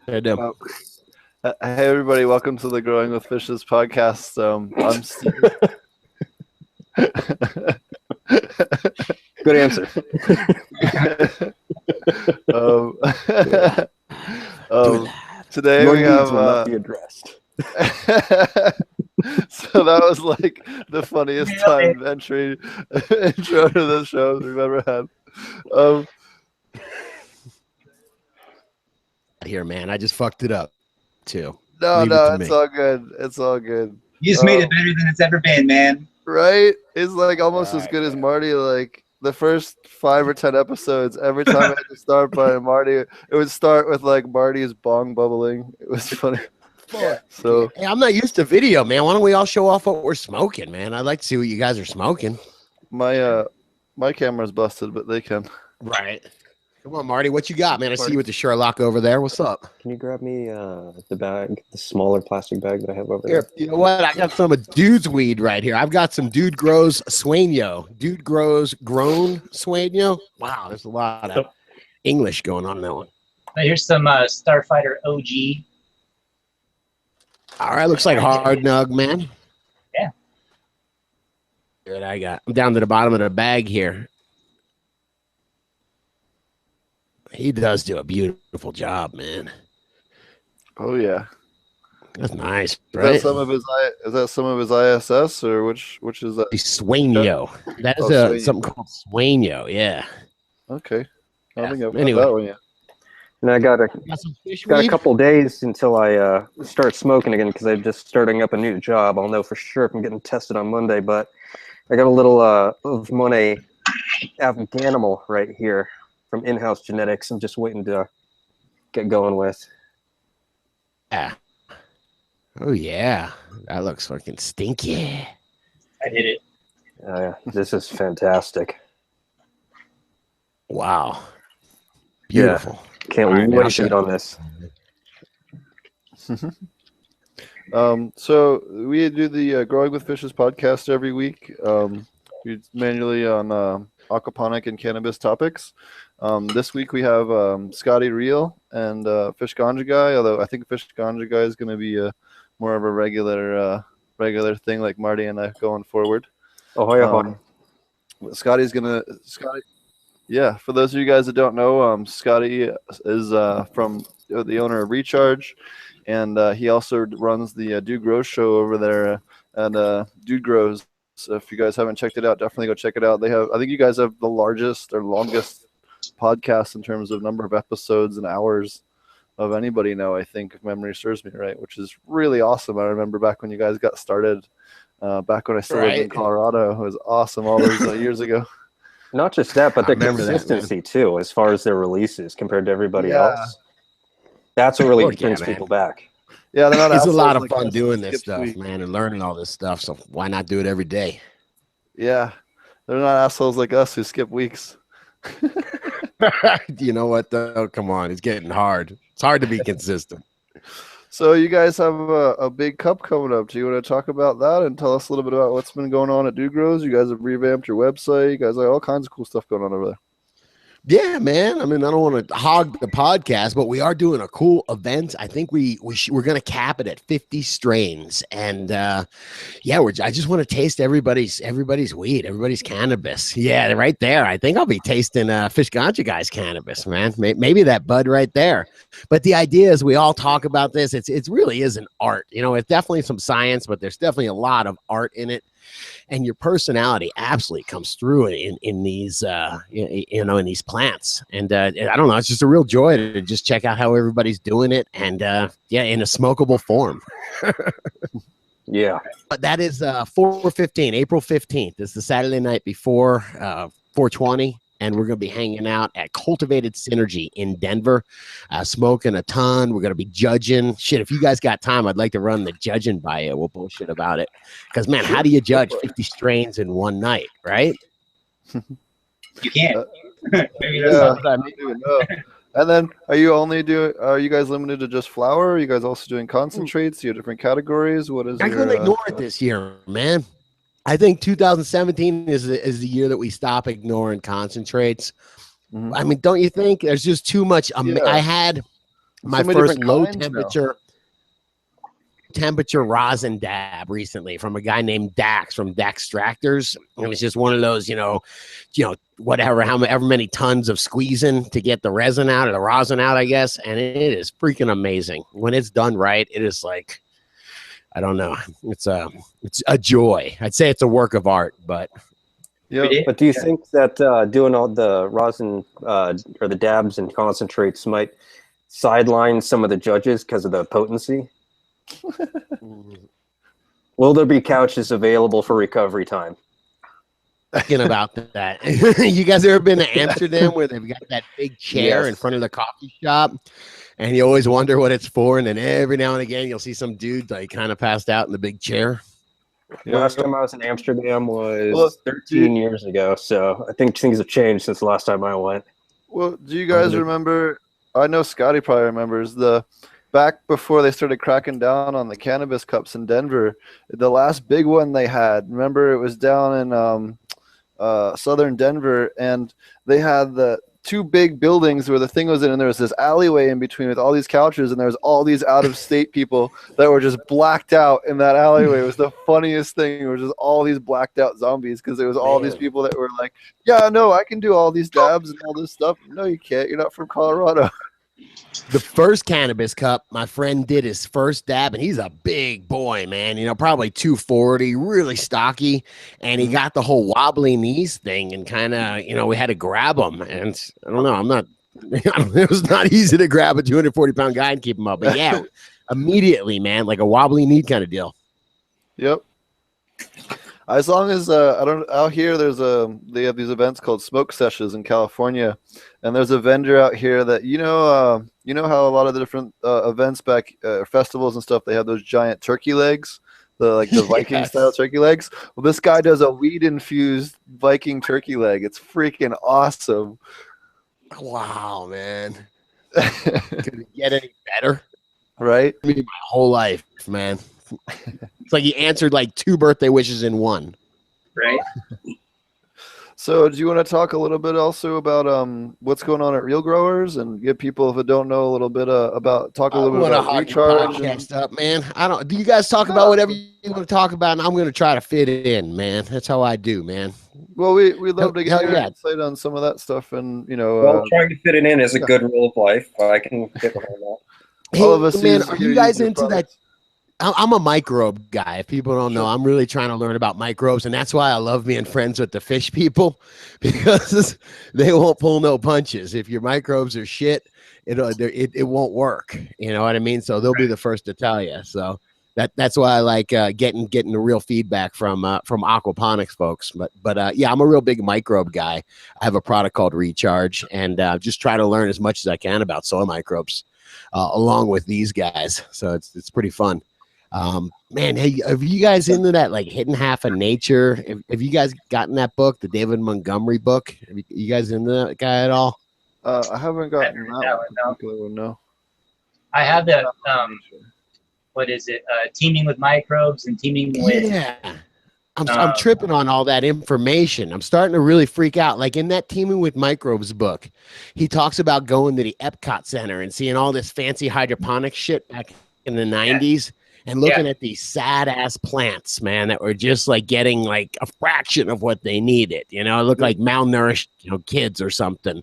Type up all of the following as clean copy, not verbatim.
I do. Hey everybody, welcome to the Growing with Fishes podcast. I'm Steve. Good answer. Today Your we needs have will not be addressed. so that was like the funniest time intro to the show we've ever had. Here, man, I just fucked it up too. No, Leave it to it's me. all good. It's all good. You just made it better than it's ever been, man. Right? It's like almost as good as Marty. Like the first 5 or 10 episodes, every time I had to start by Marty, it would start with like Marty's bong bubbling. It was funny. So hey, I'm not used to video, man. Why don't we all show off what we're smoking, man? I'd like to see what you guys are smoking. my camera's busted, but they can. Right. Come on, Marty. What you got, man? I see you with the Sherlock over there. What's up? Can you grab me the bag, the smaller plastic bag that I have over Here, there? you know what? I got some of Dude's weed right here. I've got some Dude Grows Sueño. Dude Grows Grown Sueño. Wow, there's a lot of English going on in that one. Here's some Starfighter OG. All right, looks like hard nug, man. Yeah. Here what I got. I'm down to the bottom of the bag here. He does do a beautiful job, man. Oh yeah. That's nice, right? Is that some of his ISS or which is that? Sueño. That is Sueño. something called Sueño, yeah. Okay. I don't think I've Anyway. got that one yet. And I got Some fish a weed? couple days until I start smoking again because I'm just starting up a new job. I'll know for sure if I'm getting tested on Monday, but I got a little of Monet Afganimal right here from In-House Genetics. I'm just waiting to get going with. Yeah. Oh, yeah. That looks fucking stinky. I did it. This is fantastic. Wow. Beautiful. Can't All right, man, wait I'll to get on this. So we do the Growing with Fishes podcast every week. We manually on aquaponic and cannabis topics. This week we have Scottie Real and Fish Ganja Guy, although I think Fish Ganja Guy is going to be more of a regular thing like Marty and I going forward. Ahoy. Scotty. Yeah, for those of you guys that don't know, Scotty is from the owner of Recharge, and he also runs the Dude Grows show over there at Dude Grows. So if you guys haven't checked it out, definitely go check it out. I think you guys have the largest or longest podcast in terms of number of episodes and hours of anybody now, I think, if memory serves me right, which is really awesome. I remember back when you guys got started, back when I still lived in Colorado. It was awesome all those years ago. Not just that, but the remember that, consistency too, as far as their releases compared to everybody else. That's what really brings people back. Yeah, they're not. It's a lot of like fun us doing who this skip stuff, week. man, and learning all this stuff. So why not do it every day? Yeah, they're not assholes like us who skip weeks. You know what, though? Come on. It's getting hard. It's hard to be consistent. So you guys have a big cup coming up. Do you want to talk about that and tell us a little bit about what's been going on at Dude Grows? You guys have revamped your website. You guys have all kinds of cool stuff going on over there. Yeah, man. I mean, I don't want to hog the podcast, but we are doing a cool event. I think we're going to cap it at 50 strains, and I just want to taste everybody's weed, everybody's cannabis. Yeah, right there. I think I'll be tasting Fish Ganja Guy's cannabis, man. Maybe that bud right there. But the idea is we all talk about this. It really is an art. You know, it's definitely some science, but there's definitely a lot of art in it. And your personality absolutely comes through in these in these plants, and I don't know, it's just a real joy to just check out how everybody's doing it, and in a smokable form. Yeah, but that is 4/15, April 15th. It's the Saturday night before 420. And we're going to be hanging out at Cultivated Synergy in Denver, smoking a ton. We're going to be judging. Shit, if you guys got time, I'd like to run the judging by you. We'll bullshit about it. Because, man, how do you judge 50 strains in one night, right? You can't. Maybe Yeah. that's not And then are you guys limited to just flower? Are you guys also doing concentrates? Do you have different categories? What is I'm going to ignore it this year, man. I think 2017 is the year that we stop ignoring concentrates. I mean, don't you think? There's just too much. I had my many first different low kinds now. temperature rosin dab recently from a guy named Dax from Daxtractors. It was just one of those, whatever, however many tons of squeezing to get the resin out or the rosin out, I guess. And it is freaking amazing. When it's done right, it is like, I don't know. It's a joy. I'd say it's a work of art, but. Yeah. But do you think that doing all the rosin or the dabs and concentrates might sideline some of the judges because of the potency? Will there be couches available for recovery time? Thinking about that. You guys ever been to Amsterdam where they've got that big chair in front of the coffee shop? And you always wonder what it's for. And then every now and again, you'll see some dude like kind of passed out in the big chair. Last time I was in Amsterdam was 13 years ago. So I think things have changed since the last time I went. Well, do you guys remember? I know Scottie probably remembers back before they started cracking down on the cannabis cups in Denver, the last big one they had. Remember, it was down in southern Denver, and they had the two big buildings where the thing was in, and there was this alleyway in between with all these couches, and there was all these out-of-state people that were just blacked out in that alleyway. It was the funniest thing. It was just all these blacked out zombies because there was all these people that were like, yeah, no, I can do all these dabs and all this stuff. No, you can't. You're not from Colorado. The first cannabis cup, my friend did his first dab, and he's a big boy, man. Probably 240, really stocky, and he got the whole wobbly knees thing, and kind of, we had to grab him. And I don't know, it was not easy to grab a 240-pound guy and keep him up, but yeah, immediately, man, like a wobbly knee kind of deal. Yep. As long as out here, they have these events called smoke sessions in California, and there's a vendor out here that you know how a lot of the different events festivals and stuff, they have those giant turkey legs, the Viking style turkey legs. Well, this guy does a weed infused Viking turkey leg. It's freaking awesome. Wow, man. Could it get any better? Right? I mean, my whole life, man. It's like he answered like 2 birthday wishes in one. Right. So do you want to talk a little bit also about what's going on at Real Growers and give people, if they don't know, a little bit about Recharge? Podcast up, man. Do you guys talk about whatever you want to talk about, and I'm going to try to fit it in, man. That's how I do, man. Well, we'd love to get your insight on some of that stuff, and trying to fit it in is a good rule of life. I can get behind that. Hey, all of us, man, are you guys into that? I'm a microbe guy. If people don't know, I'm really trying to learn about microbes, and that's why I love being friends with the fish people, because they won't pull no punches. If your microbes are shit, it won't work. You know what I mean? So they'll be the first to tell you. So that's why I like getting the real feedback from aquaponics folks. But yeah, I'm a real big microbe guy. I have a product called Recharge, and just try to learn as much as I can about soil microbes along with these guys. So it's pretty fun. Man, hey, have you guys into that, like Hidden Half of Nature? Have you guys gotten that book, the David Montgomery book? You guys into that guy at all? I haven't gotten that one. No. I have the what is it? Teaming with microbes and teaming with. Yeah. I'm tripping on all that information. I'm starting to really freak out. Like in that Teaming with Microbes book, he talks about going to the Epcot Center and seeing all this fancy hydroponic shit back in the 90s. And looking at these sad ass plants, man, that were just like getting like a fraction of what they needed. It looked like malnourished, kids or something.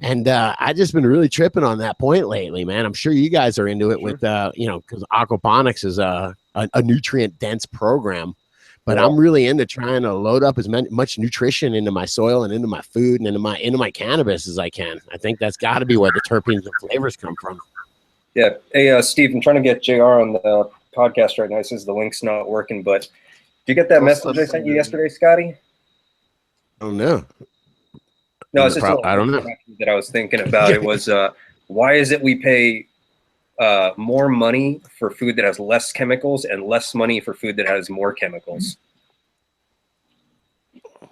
And I just been really tripping on that point lately, man. I'm sure you guys are into it with, because aquaponics is a nutrient dense program. But I'm really into trying to load up as much nutrition into my soil and into my food and into my cannabis as I can. I think that's got to be where the terpenes and flavors come from. Yeah. Hey, Steve, I'm trying to get JR on the podcast right now. He says the link's not working, but did you get that message I sent you yesterday, Scottie? Oh, no. No, it's just I don't know. That I was thinking about. It was, why is it we pay more money for food that has less chemicals and less money for food that has more chemicals?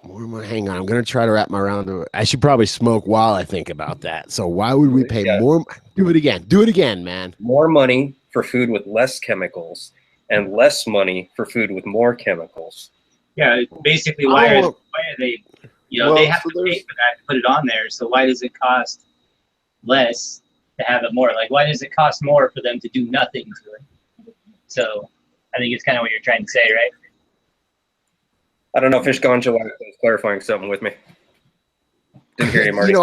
Hang on, I'm going to try to wrap my around to it. I should probably smoke while I think about that. So why would we pay more? Do it again, man. More money for food with less chemicals and less money for food with more chemicals. Yeah, basically, why are they? They have to pay for that to put it on there. So why does it cost less to have it more? Like, why does it cost more for them to do nothing to it? So I think it's kind of what you're trying to say, right? I don't know if Fish Ganja was clarifying something with me. Didn't hear you, Marty.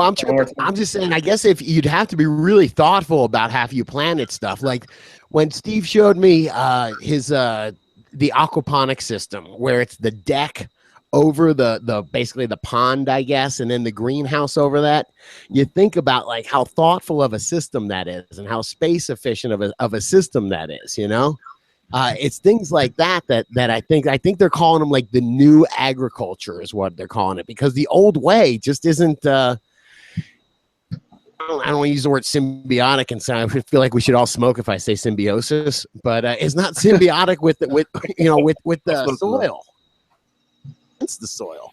I'm just saying, I guess if you'd have to be really thoughtful about how you planet stuff. Like when Steve showed me his the aquaponics system, where it's the deck over the basically the pond, I guess, and then the greenhouse over that. You think about like how thoughtful of a system that is, and how space efficient of a system that is. You know, it's things like that I think they're calling them like the new agriculture is what they're calling it, because the old way just isn't. I don't want to use the word symbiotic, and so I feel like we should all smoke if I say symbiosis, but it's not symbiotic with the soil. It's the soil.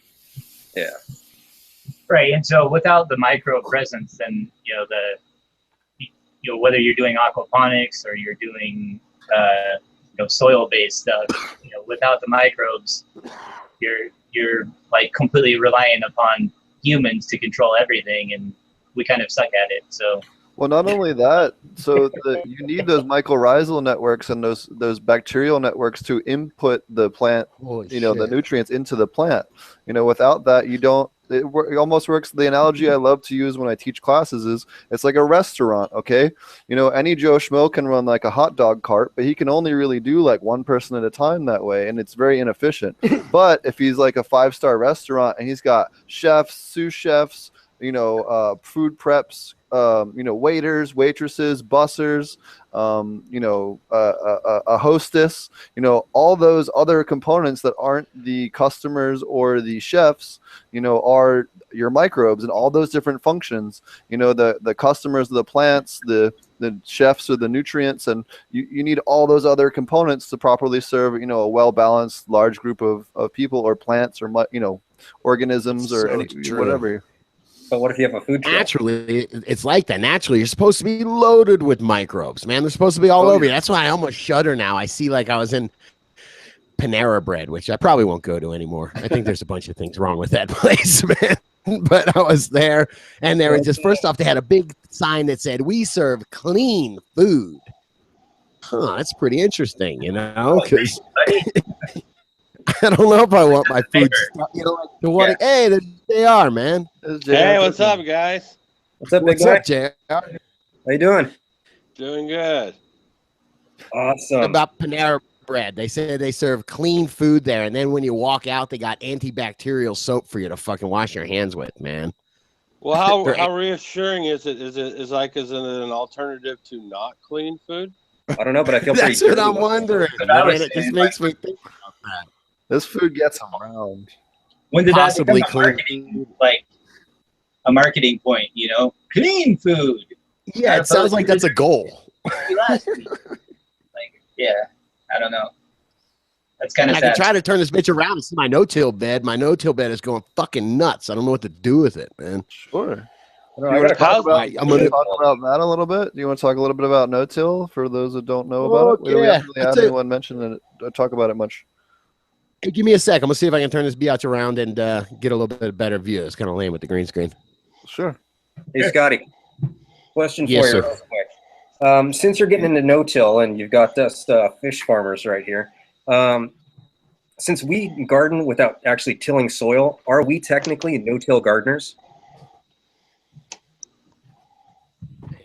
Yeah. Right, and so without the micro presence, then whether you're doing aquaponics or you're doing soil-based stuff, without the microbes, you're like completely reliant upon humans to control everything, and we kind of suck at it. So. Well, not only that, so you need those mycorrhizal networks and those bacterial networks to input the plant, the nutrients into the plant. Without that, you don't. It almost works. The analogy I love to use when I teach classes is it's like a restaurant. Okay, any Joe Schmo can run like a hot dog cart, but he can only really do like one person at a time that way, and it's very inefficient. But if he's like a 5-star restaurant and he's got chefs, sous chefs, food preps, waiters, waitresses, bussers, a hostess, all those other components that aren't the customers or the chefs, are your microbes, and all those different functions, the customers of the plants, the chefs are the nutrients, and you need all those other components to properly serve, a well-balanced large group of people or plants or, organisms or whatever. But what if you have a food truck? Naturally, it's like that. Naturally, you're supposed to be loaded with microbes, man. They're supposed to be all over you. That's why I almost shudder now. I see like I was in Panera Bread, which I probably won't go to anymore. I think there's a bunch of things wrong with that place, man. But I was there, and they were just, first off, they had a big sign that said, "We serve clean food." Huh, that's pretty interesting, because I don't know if I want my food. Hey, there they are, man. Hey, what's up, guys? What's up, big guy? What's up, JR? How you doing? Doing good. Awesome. About Panera Bread, they say they serve clean food there, and then when you walk out, they got antibacterial soap for you to fucking wash your hands with, man. Well, how reassuring is it? Is it an alternative to not clean food? I don't know, but I feel pretty. That's what I'm wondering. Man, it just makes me think about that. This food gets around. When did Possibly that become a marketing point? Clean food. Yeah, it sounds like that's a goal. Yeah, I don't know. That's kind of sad. I can try to turn this bitch around and see my no-till bed. My no-till bed is going fucking nuts. I don't know what to do with it, man. Sure. You want to talk about that a little bit? Do you want to talk a little bit about no-till for those that don't know about it? We haven't really had anyone mention it, talk about it much. Hey, give me a sec. I'm going to see if I can turn this biatch around and get a little bit better view. It's kind of lame with the green screen. Sure. Hey, Scotty. Question for Yes, you sir. real quick. Since you're getting into no-till and you've got us fish farmers right here, since we garden without actually tilling soil, are we technically no-till gardeners?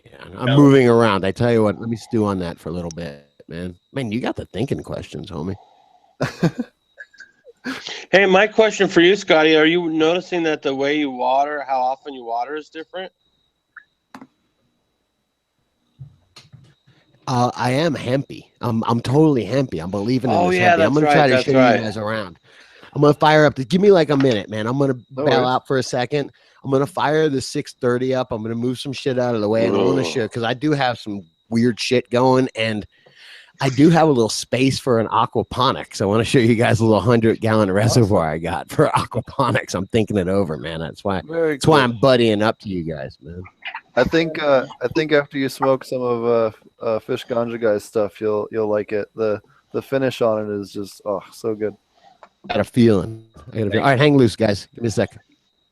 Yeah, I'm moving around. I tell you what, let me stew on that for a little bit, man. Man, you got the thinking questions, homie. Hey, my question for you, Scotty, are you noticing that the way you water, how often you water is different? I am hempy. I'm totally hempy. I'm believing in this hempy. That's I'm gonna try to show you guys around. I'm gonna fire up. Give me like a minute, man. I'm gonna bail out for a second. I'm gonna fire the 630 up. I'm gonna move some shit out of the way, and I want to show because I do have some weird shit going, and I do have a little space for an aquaponics. I want to show you guys a little 100-gallon reservoir I got for aquaponics. I'm thinking it over, man. That's why why I'm buddying up to you guys, man. I think after you smoke some of Fish Ganja guy's stuff, you'll like it. The finish on it is just so good. Got a feeling. All right, hang loose, guys. Give me a second.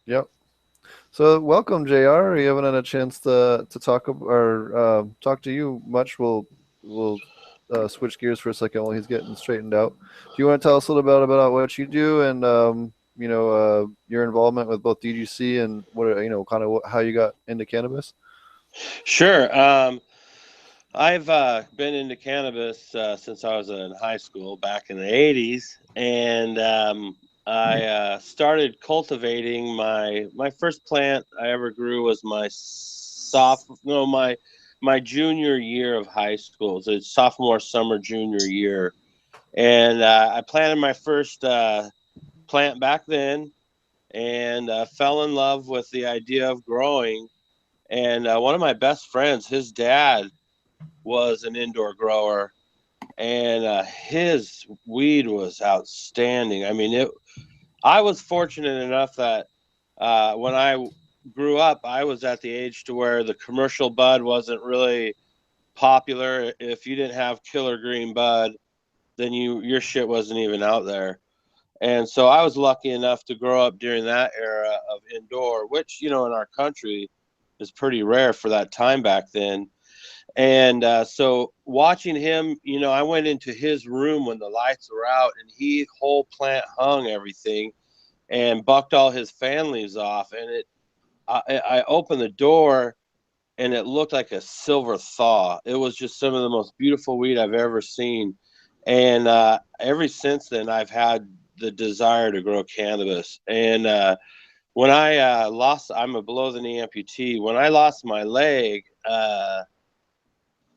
Yep. So welcome, JR. You haven't had a chance to talk talk to you much. We'll switch gears for a second while he's getting straightened out. Do you want to tell us a little bit about what you do and your involvement with both DGC and how you got into cannabis? Sure. I've been into cannabis since I was in high school back in the 80s, and I started cultivating my first plant I ever grew was my junior year of high school. So it's sophomore, summer, junior year, and I planted my first plant back then, and fell in love with the idea of growing. And one of my best friends, his dad was an indoor grower, and his weed was outstanding. I mean, I was fortunate enough that when I grew up, I was at the age to where the commercial bud wasn't really popular. If you didn't have killer green bud, then your shit wasn't even out there. And so I was lucky enough to grow up during that era of indoor, which, in our country is pretty rare for that time back then. And so watching him, I went into his room when the lights were out, and he whole plant hung everything and bucked all his fan leaves off. And I opened the door, and it looked like a silver thaw. It was just some of the most beautiful weed I've ever seen. And ever since then, I've had the desire to grow cannabis. And when I I'm a below the knee amputee. When I lost my leg,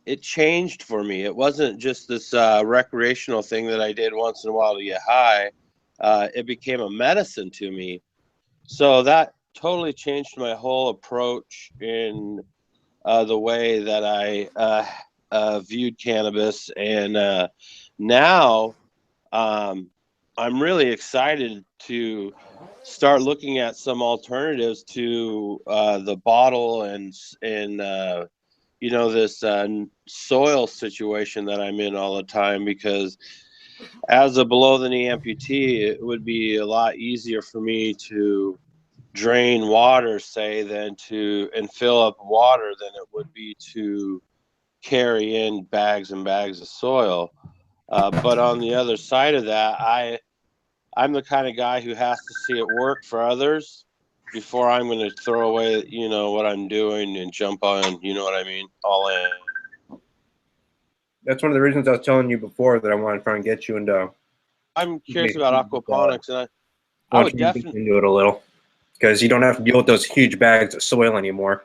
it changed for me. It wasn't just this recreational thing that I did once in a while to get high. It became a medicine to me. So that totally changed my whole approach in the way that I viewed cannabis. And now I'm really excited to start looking at some alternatives to the bottle and this soil situation that I'm in all the time, because as a below the knee amputee, it would be a lot easier for me to drain water, say, and fill up water than it would be to carry in bags and bags of soil. But on the other side of that, I'm the kind of guy who has to see it work for others before I'm going to throw away, what I'm doing and jump on, you know what I mean, all in. That's one of the reasons I was telling you before that I want to try and get you into. I'm curious about aquaponics, and I would definitely into it a little, because you don't have to deal with those huge bags of soil anymore.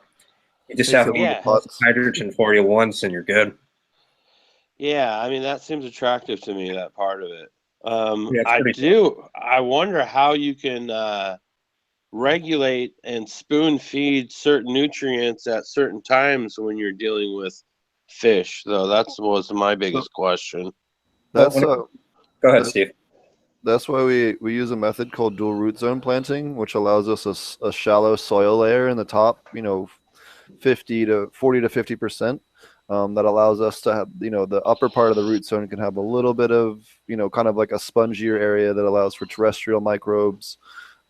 You just have hydrogen for you once, and you're good. Yeah, I mean, that seems attractive to me, that part of it. I wonder how you can regulate and spoon feed certain nutrients at certain times when you're dealing with fish, though. That was my biggest question. Go ahead, Steve. That's why we use a method called dual root zone planting, which allows us a shallow soil layer in the top, 40 to 50%. That allows us to have, the upper part of the root zone can have a little bit of, kind of like a spongier area that allows for terrestrial microbes,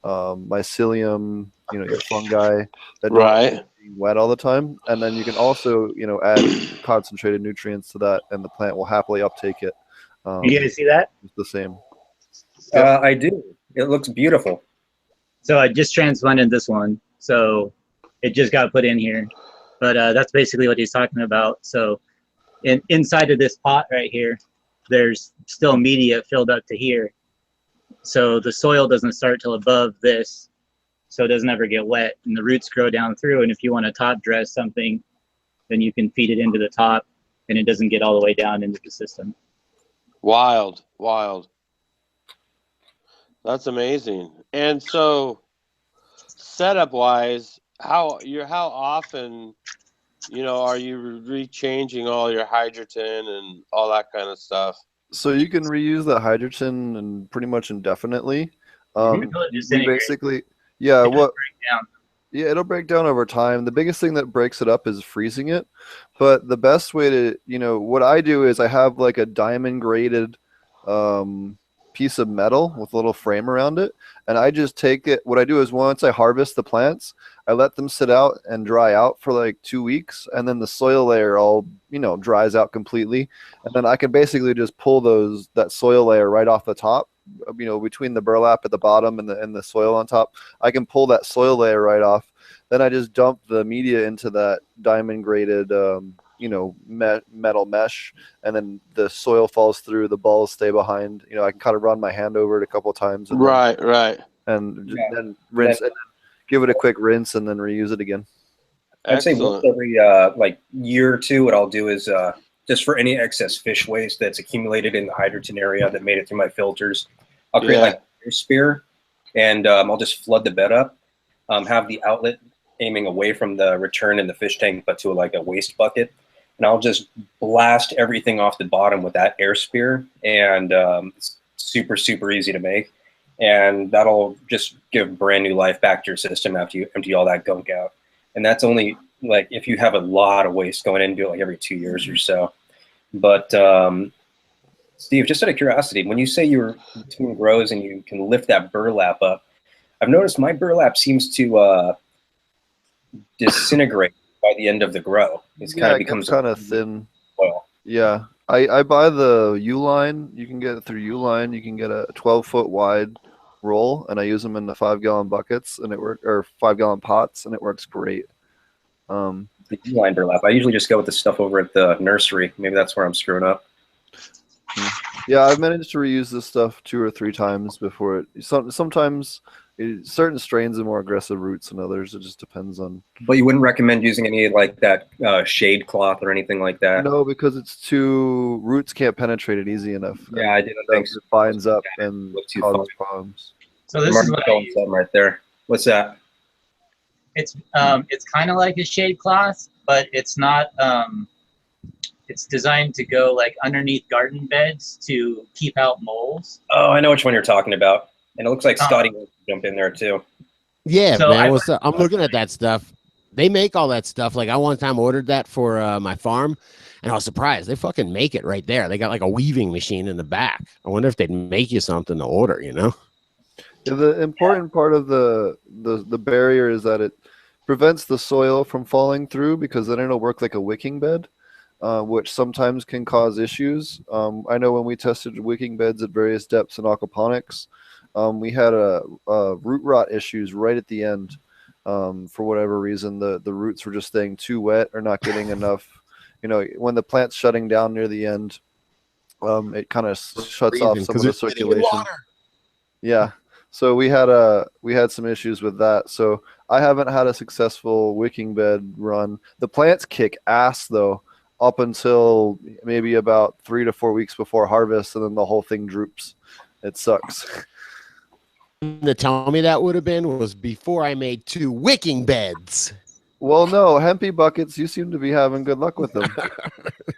mycelium, your fungi that don't be wet all the time. And then you can also, add concentrated nutrients to that, and the plant will happily uptake it. You guys see that? It's the same. I do. It looks beautiful. So I just transplanted this one. So it just got put in here. But that's basically what he's talking about. So inside of this pot right here, there's still media filled up to here. So the soil doesn't start till above this, so it doesn't ever get wet, and the roots grow down through. And if you want to top dress something, then you can feed it into the top, and it doesn't get all the way down into the system. Wild. That's amazing. And so, setup wise, how often, are you rechanging all your hydrogen and all that kind of stuff? So you can reuse the hydrogen and pretty much indefinitely. Basically, it'll break down over time. The biggest thing that breaks it up is freezing it. But the best way to, what I do is I have like a diamond graded piece of metal with a little frame around it, and I just take it. What I do is once I harvest the plants, I let them sit out and dry out for like 2 weeks, and then the soil layer all, dries out completely. And then I can basically just pull that soil layer right off the top, between the burlap at the bottom and the soil on top. I can pull that soil layer right off. Then I just dump the media into that diamond graded, metal mesh, and then the soil falls through, the balls stay behind. I can kind of run my hand over it a couple of times. And Right. then rinse and then give it a quick rinse and then reuse it again. I'd say once Excellent. every like year or two, what I'll do is just for any excess fish waste that's accumulated in the hydrogen area that made it through my filters, I'll create like a spear, and I'll just flood the bed up, have the outlet aiming away from the return in the fish tank, but to like a waste bucket. And I'll just blast everything off the bottom with that air spear, and it's super, super easy to make. And that'll just give brand new life back to your system after you empty all that gunk out. And that's only like if you have a lot of waste going in, do it like every 2 years or so. But Steve, just out of curiosity, when you say you're between grows and you can lift that burlap up, I've noticed my burlap seems to disintegrate by the end of the grow. It becomes kind of thin. Oil. Yeah. I buy the U-line. You can get it through U-line. You can get a 12-foot wide roll, and I use them in the 5-gallon buckets, and or 5-gallon pots, and it works great. The U-line burlap. I usually just go with the stuff over at the nursery. Maybe that's where I'm screwing up. Yeah, I've managed to reuse this stuff 2 or 3 times before it. Sometimes certain strains are more aggressive roots than others. It just depends on. But you wouldn't recommend using any like that shade cloth or anything like that? No, because roots can't penetrate it easy enough. Yeah, I didn't think so. It binds up and causes problems. So this is what I use. Something right there. What's that? It's kind of like a shade cloth, but it's not. It's designed to go like underneath garden beds to keep out moles. Oh, I know which one you're talking about. And it looks like Scottie wants to jump in there too. Yeah, So man. I'm looking at that stuff. They make all that stuff. Like I one time ordered that for my farm, and I was surprised. They fucking make it right there. They got like a weaving machine in the back. I wonder if they'd make you something to order, Yeah, the important part of the barrier is that it prevents the soil from falling through, because then it'll work like a wicking bed, which sometimes can cause issues. I know when we tested wicking beds at various depths in aquaponics, we had a root rot issues right at the end. For whatever reason, the roots were just staying too wet or not getting enough. When the plant's shutting down near the end, it kind of shuts off some of the circulation. Yeah. So we had some issues with that. So I haven't had a successful wicking bed run. The plants kick ass though, up until maybe about 3 to 4 weeks before harvest, and then the whole thing droops. It sucks. To tell me that would have been was before I made 2 wicking beds. Well, no, hempy buckets, you seem to be having good luck with them.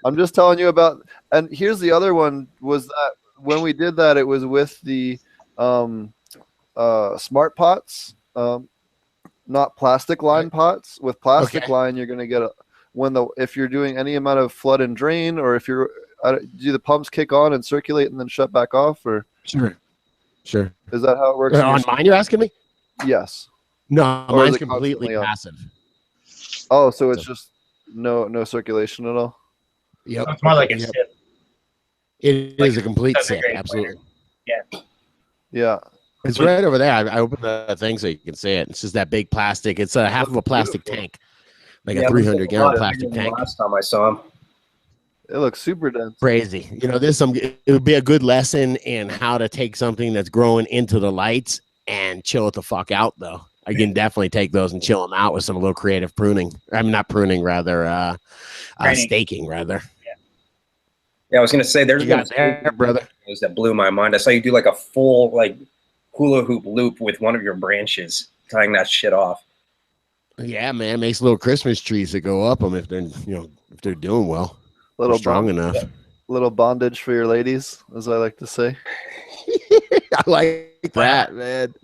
I'm just telling you about, and here's the other one, was that when we did that, it was with the smart pots, not plastic line pots. With plastic line, you're going to get if you're doing any amount of flood and drain, or if you're, do the pumps kick on and circulate and then shut back off, or? Sure. Is that how it works? On mine, you're asking me? Yes. No, Or mine's is it completely constantly on? passive. Oh, so it's just no circulation at all? Yep. So it's more like a sip. It Like is a complete such a sip, great absolutely. Yeah. It's right over there. I opened the thing so you can see it. It's just that big plastic. It's a half of a plastic tank, like a 300-gallon plastic tank. Last time I saw him. It looks super dense. Crazy. It would be a good lesson in how to take something that's growing into the lights and chill it the fuck out, though. I can definitely take those and chill them out with some little creative pruning. I'm not pruning, rather, staking, rather. Yeah, I was gonna say there's You got there, brother. that blew my mind. I saw you do like a full like hula hoop loop with one of your branches, tying that shit off. Yeah, man, makes little Christmas trees that go up them if they're doing well. Little strong enough. Little bondage for your ladies, as I like to say. I like that, man.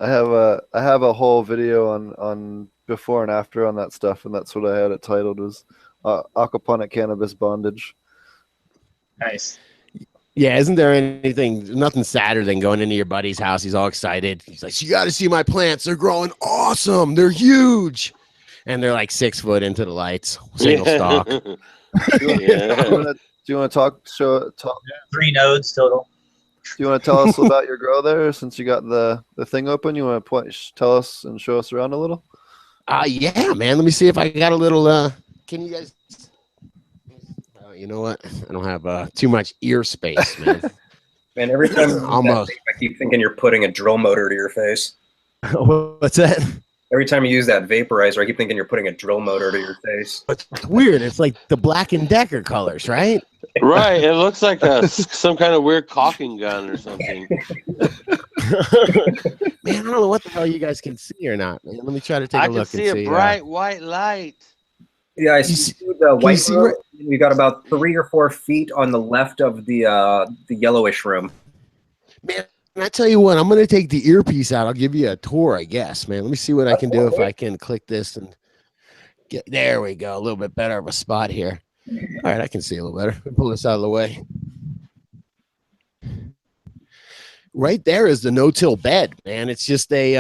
I have a whole video on before and after on that stuff, and that's what I had it titled, was aquaponic cannabis bondage. Nice. Yeah, isn't there nothing sadder than going into your buddy's house? He's all excited. He's like, you got to see my plants. They're growing awesome. They're huge. And they're like 6 foot into the lights, single stalk. Do you want to talk? 3 nodes total. Do you want to tell us about your grow there since you got the thing open? You want to tell us and show us around a little? Yeah, man. Let me see if I got a little. Can you guys? You know what? I don't have too much ear space, man. Man, every time Almost. I keep thinking you're putting a drill motor to your face. What's that? Every time you use that vaporizer, I keep thinking you're putting a drill motor to your face. It's weird. It's like the Black & Decker colors, right? Right. It looks like some kind of weird caulking gun or something. Man, I don't know what the hell you guys can see or not. Man. Let me try to take a look. I can see a bright white light. Yeah, I see the white room. We got about 3 or 4 feet on the left of the yellowish room. Man, I tell you what, I'm going to take the earpiece out. I'll give you a tour, I guess, man. Let me see what I can do if I can click this and get. There we go. A little bit better of a spot here. All right, I can see a little better. Pull this out of the way. Right there is the no-till bed, man. It's just a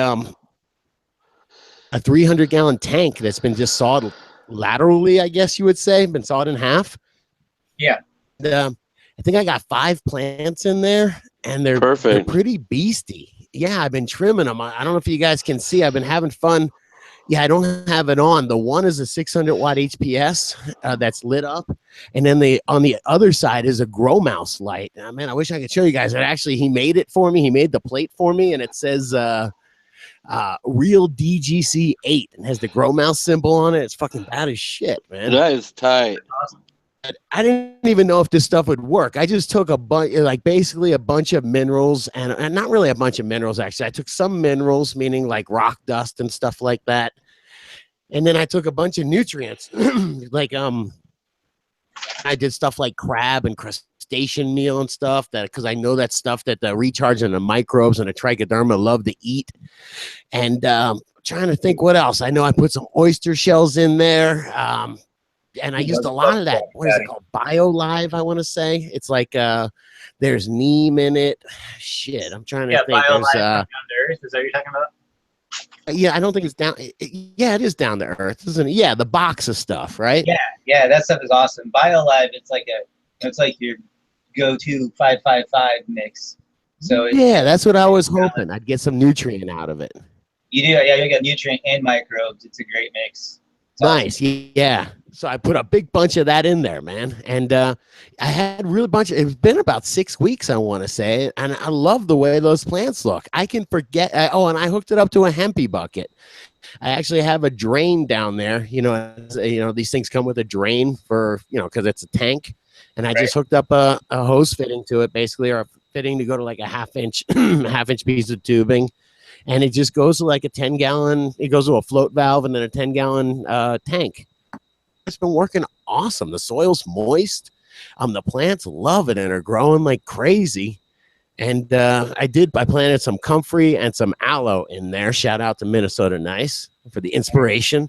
300-gallon tank that's been just sawed laterally, I guess you would say, been sawed in half. Yeah. I think I got 5 plants in there, and they're pretty beasty. Yeah, I've been trimming them. I don't know if you guys can see. I've been having fun. Yeah, I don't have it on. The one is a 600 watt HPS that's lit up, and then on the other side is a grow mouse light. Man, I wish I could show you guys. He made it for me. He made the plate for me, and it says Real DGC 8 and has the grow mouse symbol on it. It's fucking bad as shit, man. That is tight. I didn't even know if this stuff would work. I just took basically a bunch of minerals and not really a bunch of minerals, actually. I took some minerals, meaning like rock dust and stuff like that. And then I took a bunch of nutrients, I did stuff like crab and crustacean meal and stuff because I know that stuff that the recharge and the microbes and the trichoderma love to eat. And trying to think what else. I know I put some oyster shells in there. And I used a lot of that. What is it called? BioLive, I want to say. It's like there's neem in it. Shit, I'm trying to think. BioLive down to earth. Is that what you're talking about? Yeah, I don't think it's down. Yeah, it is down to earth, isn't it? Yeah, the box of stuff, right? Yeah, that stuff is awesome. BioLive, it's like your go-to 555 mix. So yeah, that's what I was hoping. I'd get some nutrient out of it. You do, yeah. You got nutrient and microbes. It's a great mix. Nice, yeah. So I put a big bunch of that in there, man. And I had really bunch. It's been about 6 weeks, I want to say, and I love the way those plants look. I can forget. And I hooked it up to a hempy bucket. I actually have a drain down there. These things come with a drain for because it's a tank, and I just hooked up a hose fitting to it, basically, or a fitting to go to like a half inch piece of tubing. And it just goes to like a 10-gallon. It goes to a float valve and then a 10-gallon tank. It's been working awesome. The soil's moist. The plants love it and are growing like crazy. And I planted some comfrey and some aloe in there. Shout out to Minnesota Nice for the inspiration.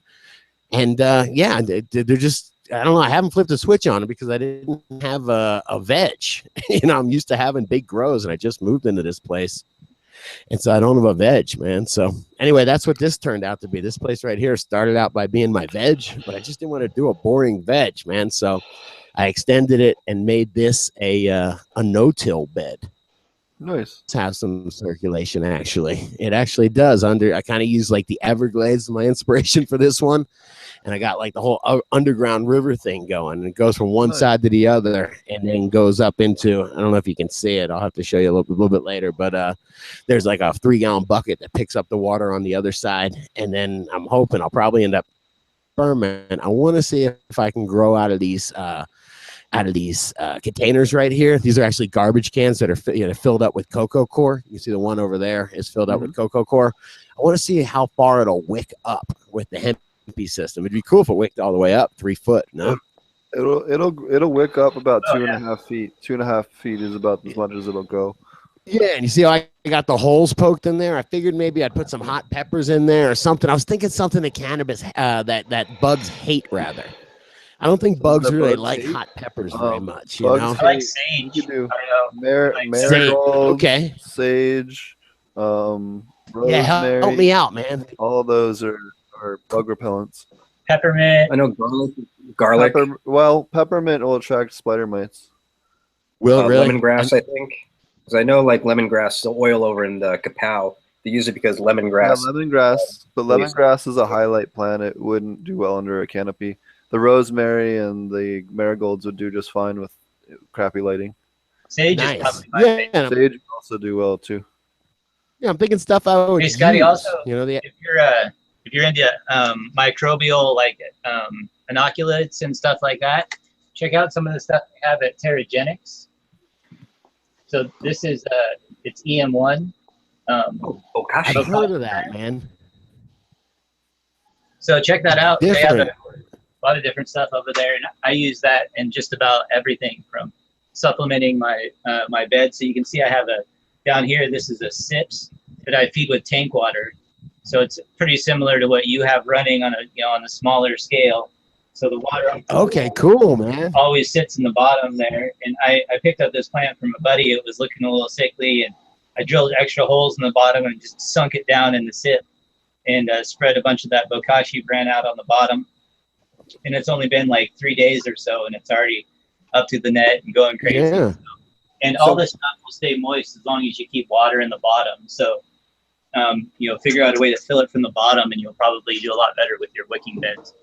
And they're just, I don't know. I haven't flipped a switch on it because I didn't have a veg. I'm used to having big grows, and I just moved into this place. And so I don't have a veg, man. So anyway, that's what this turned out to be. This place right here started out by being my veg, but I just didn't want to do a boring veg, man. So I extended it and made this a no-till bed. Nice. To have some circulation, actually. It actually does. I kind of use like the Everglades as my inspiration for this one. And I got like the whole underground river thing going. It goes from one side to the other and then goes up into, I don't know if you can see it. I'll have to show you a little bit later. But there's like a 3-gallon bucket that picks up the water on the other side. And then I'm hoping I'll probably end up fermenting. I want to see if I can grow out of these containers right here. These are actually garbage cans that are filled up with cocoa core. You see the one over there is filled up with cocoa core. I want to see how far it'll wick up with the hempy system. It'd be cool if it wicked all the way up 3 foot. No, it'll wick up about 2.5 feet. 2.5 feet is about as much as it'll go. Yeah, and you see how I got the holes poked in there? I figured maybe I'd put some hot peppers in there or something. I was thinking something that cannabis that bugs hate rather. I don't think bugs The really bugs like hate? hot peppers very much. You bugs know, I like hate- sage. You can do I don't know. Like marigolds, okay. sage, Yeah, rosemary. help me out, man. All of those are bug repellents. peppermint. I know garlic, Peppermint will attract spider mites. Will it really? lemongrass, I think. Because I know like lemongrass, the oil over in the Kapow, they use it because Yeah, lemongrass. lemongrass. But lemongrass is a highlight plant. It wouldn't do well under a canopy. The rosemary and the marigolds would do just fine with crappy lighting. Sage is Nice. probably my Yeah, favorite. and Sage would also do well too. yeah, I'm thinking stuff I would Hey, Scotty, use. also, You know, the if you're into microbial like inoculates and stuff like that, check out some of the stuff they have at Terragenics. So this is it's EM1. Oh gosh, I've heard of that, man. So check that out. They have Different. a lot of different stuff over there, and I use that in just about everything from supplementing my my bed. So you can see I have down here. This is a SIPS that I feed with tank water. So it's pretty similar to what you have running on on a smaller scale. So the water Okay, cool, man. always sits in the bottom there. And I picked up this plant from a buddy. It was looking a little sickly, and I drilled extra holes in the bottom and just sunk it down in the SIP and spread a bunch of that bokashi bran out on the bottom. And it's only been like 3 days or so, and it's already up to the net and going crazy. Yeah. And all this stuff will stay moist as long as you keep water in the bottom. So, figure out a way to fill it from the bottom, and you'll probably do a lot better with your wicking beds.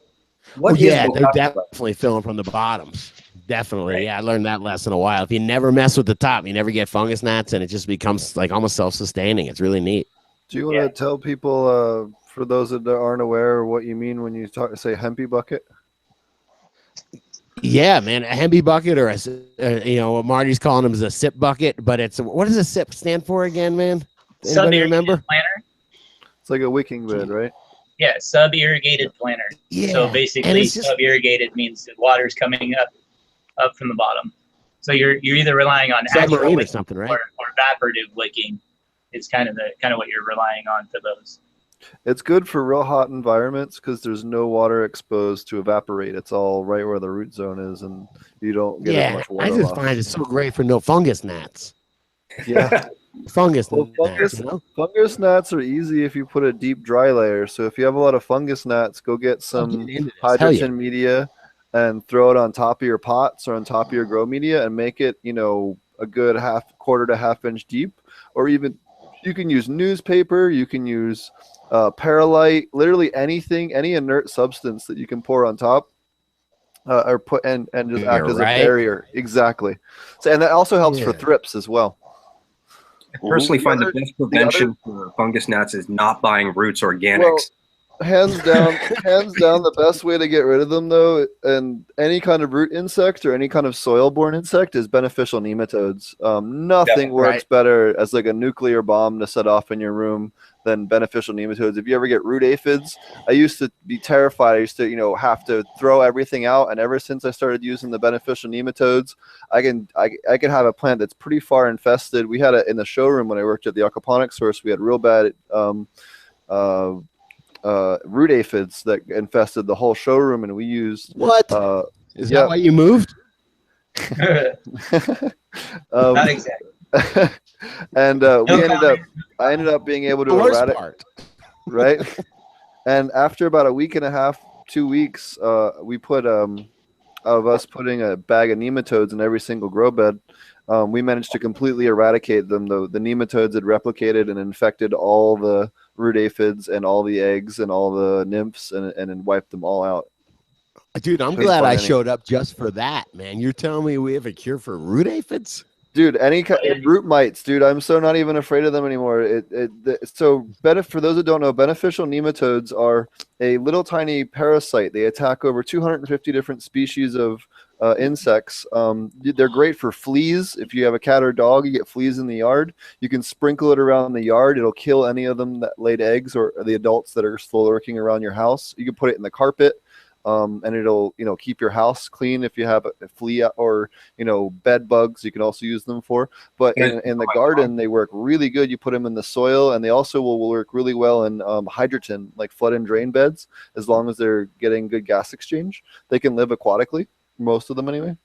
what is Yeah, they're bokashi? definitely filling from the bottoms. Definitely. Right. Yeah, I learned that lesson a while. If you never mess with the top, you never get fungus gnats, and it just becomes like almost self-sustaining. It's really neat. Do you want to tell people, for those that aren't aware, what you mean when you say hempy bucket? Yeah, man, a hemby bucket or what Marty's calling them is a SIP bucket, but what does a SIP stand for again, man? Anybody remember? Planter? It's like a wicking bed, right? Yeah, sub-irrigated planter. Yeah. So basically, sub-irrigated means that water's coming up from the bottom. So you're either relying on actual submarine or wicking something, right? or evaporative wicking. Is kind of what you're relying on for those. It's good for real hot environments because there's no water exposed to evaporate. It's all right where the root zone is, and you don't get as much water I just loss. find it so great for no fungus gnats. Yeah. Fungus Well, gnats, you know? fungus gnats are easy if you put a deep dry layer. So if you have a lot of fungus gnats, go get some hydrogen media and throw it on top of your pots or on top of your grow media and make it, a good quarter to half inch deep, or even you can use newspaper, you can use perlite, literally anything, any inert substance that you can pour on top or put and just act as a barrier. Exactly. So, and that also helps for thrips as well. I personally find the best prevention for fungus gnats is not buying roots organics. Well, hands down, the best way to get rid of them, though, and any kind of root insect or any kind of soil-borne insect is beneficial nematodes. Nothing works better as like a nuclear bomb to set off in your room than beneficial nematodes. If you ever get root aphids, I used to be terrified. I used to, have to throw everything out. And ever since I started using the beneficial nematodes, I can have a plant that's pretty far infested. We had it in the showroom when I worked at the aquaponics source. We had real bad root aphids that infested the whole showroom, and we used is that why you moved? Not exactly. And I ended up being able to eradicate, right? And after about a week and a half, 2 weeks, we put of us putting a bag of nematodes in every single grow bed. We managed to completely eradicate them. The nematodes had replicated and infected all the root aphids and all the eggs and all the nymphs and wiped them all out. Dude, I'm glad I showed up just for that, man. You're telling me we have a cure for root aphids? Dude, any kind root mites, dude. I'm so not even afraid of them anymore. For those that don't know, beneficial nematodes are a little tiny parasite. They attack over 250 different species of insects. They're great for fleas. If you have a cat or dog, you get fleas in the yard. You can sprinkle it around the yard. It'll kill any of them that laid eggs or the adults that are still lurking around your house. You can put it in the carpet. and it'll keep your house clean if you have a flea or bed bugs. You can also use them for. But in the garden, they work really good. You put them in the soil, and they also will work really well in hydroton, like flood and drain beds, as long as they're getting good gas exchange. They can live aquatically, most of them anyway.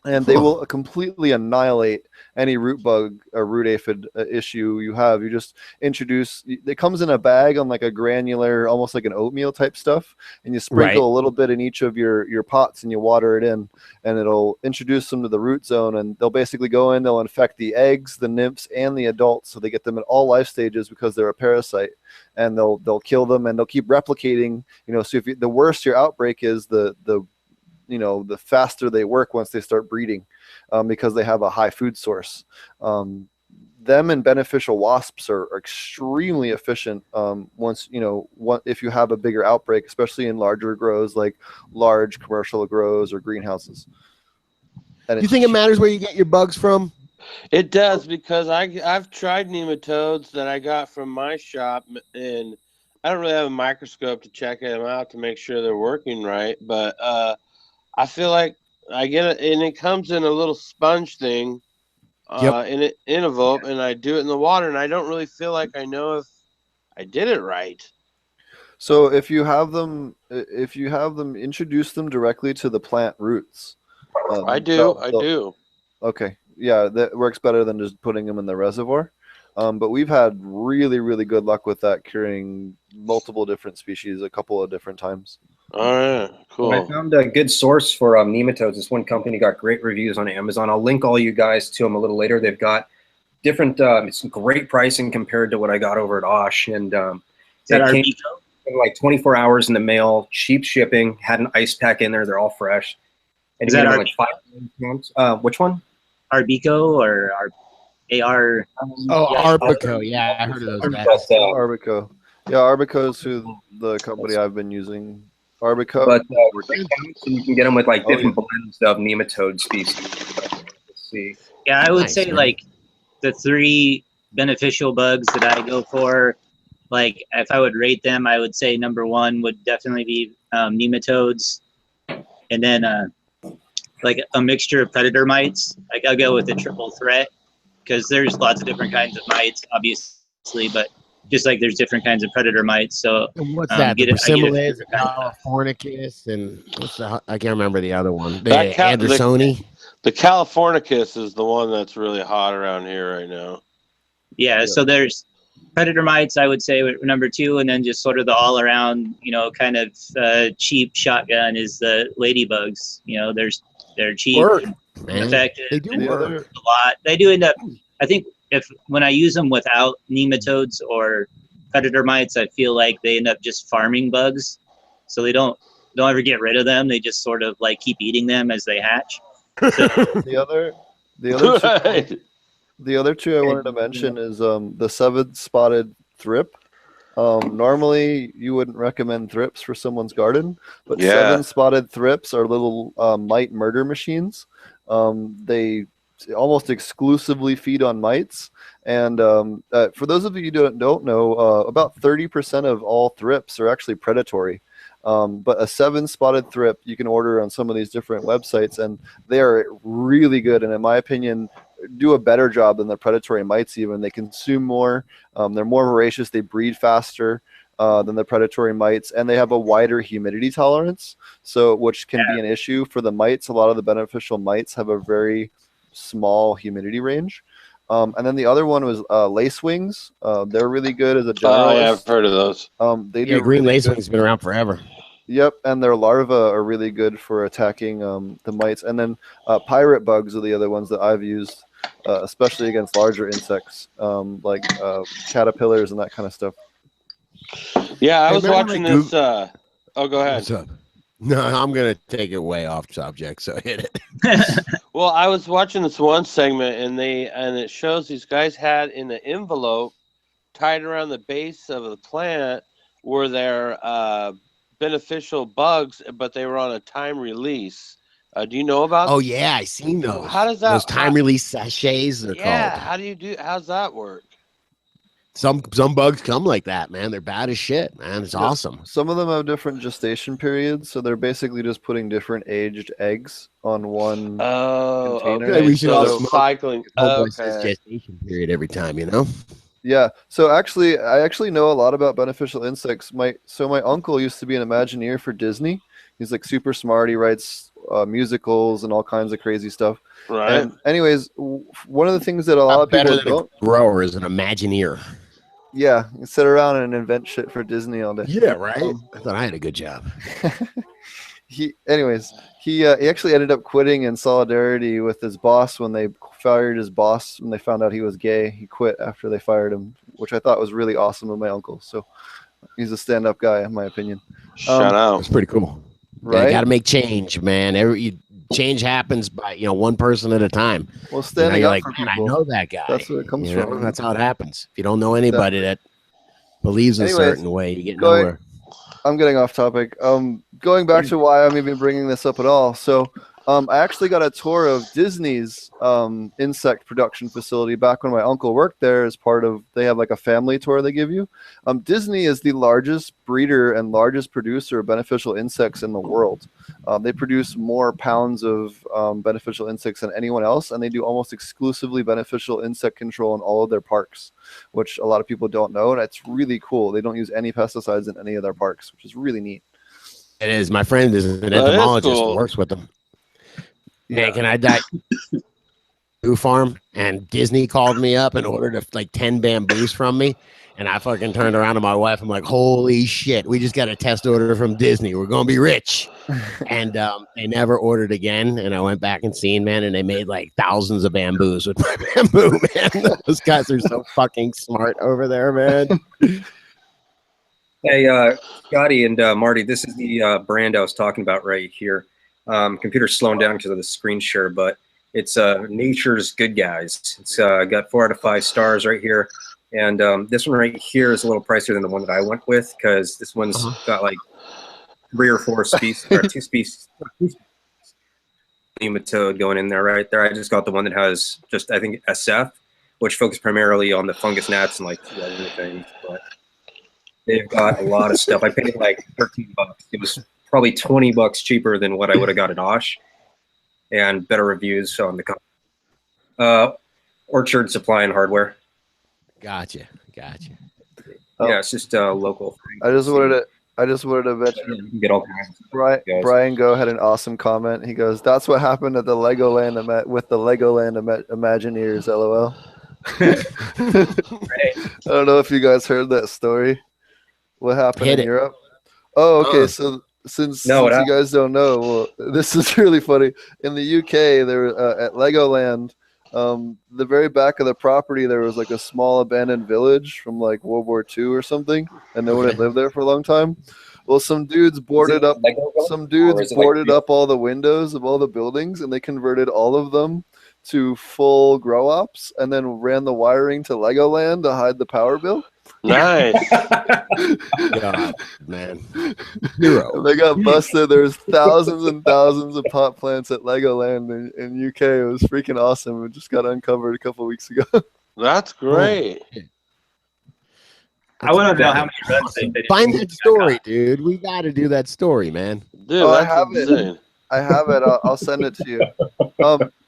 And they will completely annihilate any root bug or root aphid issue you have. You just introduce, it comes in a bag on like a granular, almost like an oatmeal type stuff, and you sprinkle a little bit in each of your pots, and you water it in, and it'll introduce them to the root zone, and they'll basically go in, they'll infect the eggs, the nymphs, and the adults, so they get them in all life stages because they're a parasite, and they'll kill them, and they'll keep replicating. So if the worse your outbreak is, the faster they work once they start breeding, because they have a high food source. Them and beneficial wasps are extremely efficient once, if you have a bigger outbreak, especially in larger grows, like large commercial grows or greenhouses. And you think it matters where you get your bugs from? It does, because I've tried nematodes that I got from my shop, and I don't really have a microscope to check them out to make sure they're working right, but I feel like I get it, and it comes in a little sponge thing, in an envelope, and I do it in the water, and I don't really feel like I know if I did it right. So if you have them, introduce them directly to the plant roots. I do. Okay, yeah, that works better than just putting them in the reservoir. But we've had really, really good luck with that, curing multiple different species a couple of different times. All right, cool. I found a good source for nematodes. This one company got great reviews on Amazon. I'll link all you guys to them a little later. They've got different, it's great pricing compared to what I got over at Osh. And is that came in like 24 hours in the mail, cheap shipping, had an ice pack in there. They're all fresh. And is that like 5 pounds. Which one? Arbico or AR? Arbico. Yeah, I heard of those guys. Arbico. Yeah, Arbico is the company I've been using. Arbico. But you can get them with like different blends of nematode species. Let's see. Yeah, I would say like the 3 beneficial bugs that I go for, like if I would rate them, I would say number 1 would definitely be nematodes, and then like a mixture of predator mites. Like I'll go with the triple threat, because there's lots of different kinds of mites, obviously, but just like there's different kinds of predator mites. So and what's that? The Persimmilus, the Californicus, and I can't remember the other one. The Andersoni. The Californicus is the one that's really hot around here right now. Yeah, so there's predator mites, I would say, number 2, and then just sort of the all-around, kind of cheap shotgun is the ladybugs. They're cheap, and effective. They do work a lot. They do end up. I think when I use them without nematodes or predator mites, I feel like they end up just farming bugs, so they don't ever get rid of them. They just sort of like keep eating them as they hatch. So, the other two I wanted to mention is the 7-spotted thrip. Normally you wouldn't recommend thrips for someone's garden, but 7-spotted thrips are little mite murder machines. They almost exclusively feed on mites, and for those of you who don't know, about 30% of all thrips are actually predatory. But a 7-spotted thrip you can order on some of these different websites, and they are really good, and in my opinion do a better job than the predatory mites. Even they consume more, they're more voracious, they breed faster than the predatory mites, and they have a wider humidity tolerance, so which can be an issue for the mites. A lot of the beneficial mites have a very small humidity range. And then the other one was lacewings. They're really good as a generalist. Yeah, I've heard of those. They do green really lacewings has been around forever. Yep, and their larvae are really good for attacking the mites. And then pirate bugs are the other ones that I've used, especially against larger insects, like caterpillars and that kind of stuff. Yeah, I was watching this. Go ahead. What's up? No, I'm going to take it way off subject, so hit it. Well, I was watching this one segment, and it shows these guys had in an envelope tied around the base of the plant were their beneficial bugs, but they were on a time release. Do you know about? Oh yeah, I seen those. How does that? Those time release sachets? They're called. Yeah. How's that work? Some bugs come like that, man. They're bad as shit, man. It's awesome. Some of them have different gestation periods, so they're basically just putting different aged eggs on one Oh, container. okay. We should So all they're smoke cycling. Whole boy says Okay. gestation period every time, you know. Yeah. So actually, I actually know a lot about beneficial insects. My uncle used to be an Imagineer for Disney. He's like super smart. He writes musicals and all kinds of crazy stuff. Right. And anyways, one of the things that a lot of Better people than don't. a grower is an Imagineer. Yeah, you sit around and invent shit for Disney all day. Yeah, right. I thought I had a good job. He actually ended up quitting in solidarity with his boss when they fired his boss when they found out he was gay. He quit after they fired him, which I thought was really awesome of my uncle. So he's a stand-up guy, in my opinion. Shout out. That's pretty cool. Right? You got to make change, man. Change happens by one person at a time. Well, standing you're up like, for man, I people. know that guy. That's where it comes You know, from. That's how it happens. If you don't know anybody that believes a Anyways, certain way, you get nowhere. I'm getting off topic. Going back to why I'm even bringing this up at all. So, I actually got a tour of Disney's insect production facility back when my uncle worked there. As part of, they have like a family tour they give you. Disney is the largest breeder and largest producer of beneficial insects in the world. They produce more pounds of beneficial insects than anyone else, and they do almost exclusively beneficial insect control in all of their parks, which a lot of people don't know, and it's really cool. They don't use any pesticides in any of their parks, which is really neat. It is. My friend is an That is entomologist cool. who works with them. Man, can I die? Farm, and Disney called me up and ordered like 10 bamboos from me, and I fucking turned around to my wife. I'm like, holy shit, we just got a test order from Disney. We're gonna be rich. And they never ordered again. And I went back and seen, man, and they made like thousands of bamboos with my bamboo, man. Those guys are so fucking smart over there, man. Hey, Scotty and Marty, this is the brand I was talking about right here. Computer's slowing down because of the screen share, but it's Nature's Good Guys. It's got 4 out of 5 stars right here. And this one right here is a little pricier than the one that I went with, because this one's got like 3 or 4 species, or 2 species. Nematode going in there right there. I just got the one that has just, I think, SF, which focuses primarily on the fungus gnats and like 2 other things. But they've got a lot of stuff. I paid like $13. It was probably $20 cheaper than what I would have got at Osh, and better reviews on the company. Orchard Supply and Hardware. Gotcha. Yeah, it's just local. I just wanted to mention, You can get all kinds of Brian Go had an awesome comment. He goes, "That's what happened at the Legoland with the Legoland Imagineers." LOL. I don't know if you guys heard that story. What happened in Europe? Oh, okay. So since you guys don't know, well, this is really funny. In the UK, there at Legoland, the very back of the property, there was like a small abandoned village from like World War II or something, and no one had lived there for a long time. Well, some dudes boarded up all the windows of all the buildings, and they converted all of them to full grow ops, and then ran the wiring to Legoland to hide the power bill. Nice. God, man. Hero. They got busted. There's thousands and thousands of pot plants at Legoland in UK. It was freaking awesome. It just got uncovered a couple weeks ago. That's great. I want to know how many runs they did. Find that story, dude. We got to do that story, man. Dude, I that's have insane. it. I have it. I'll send it to you.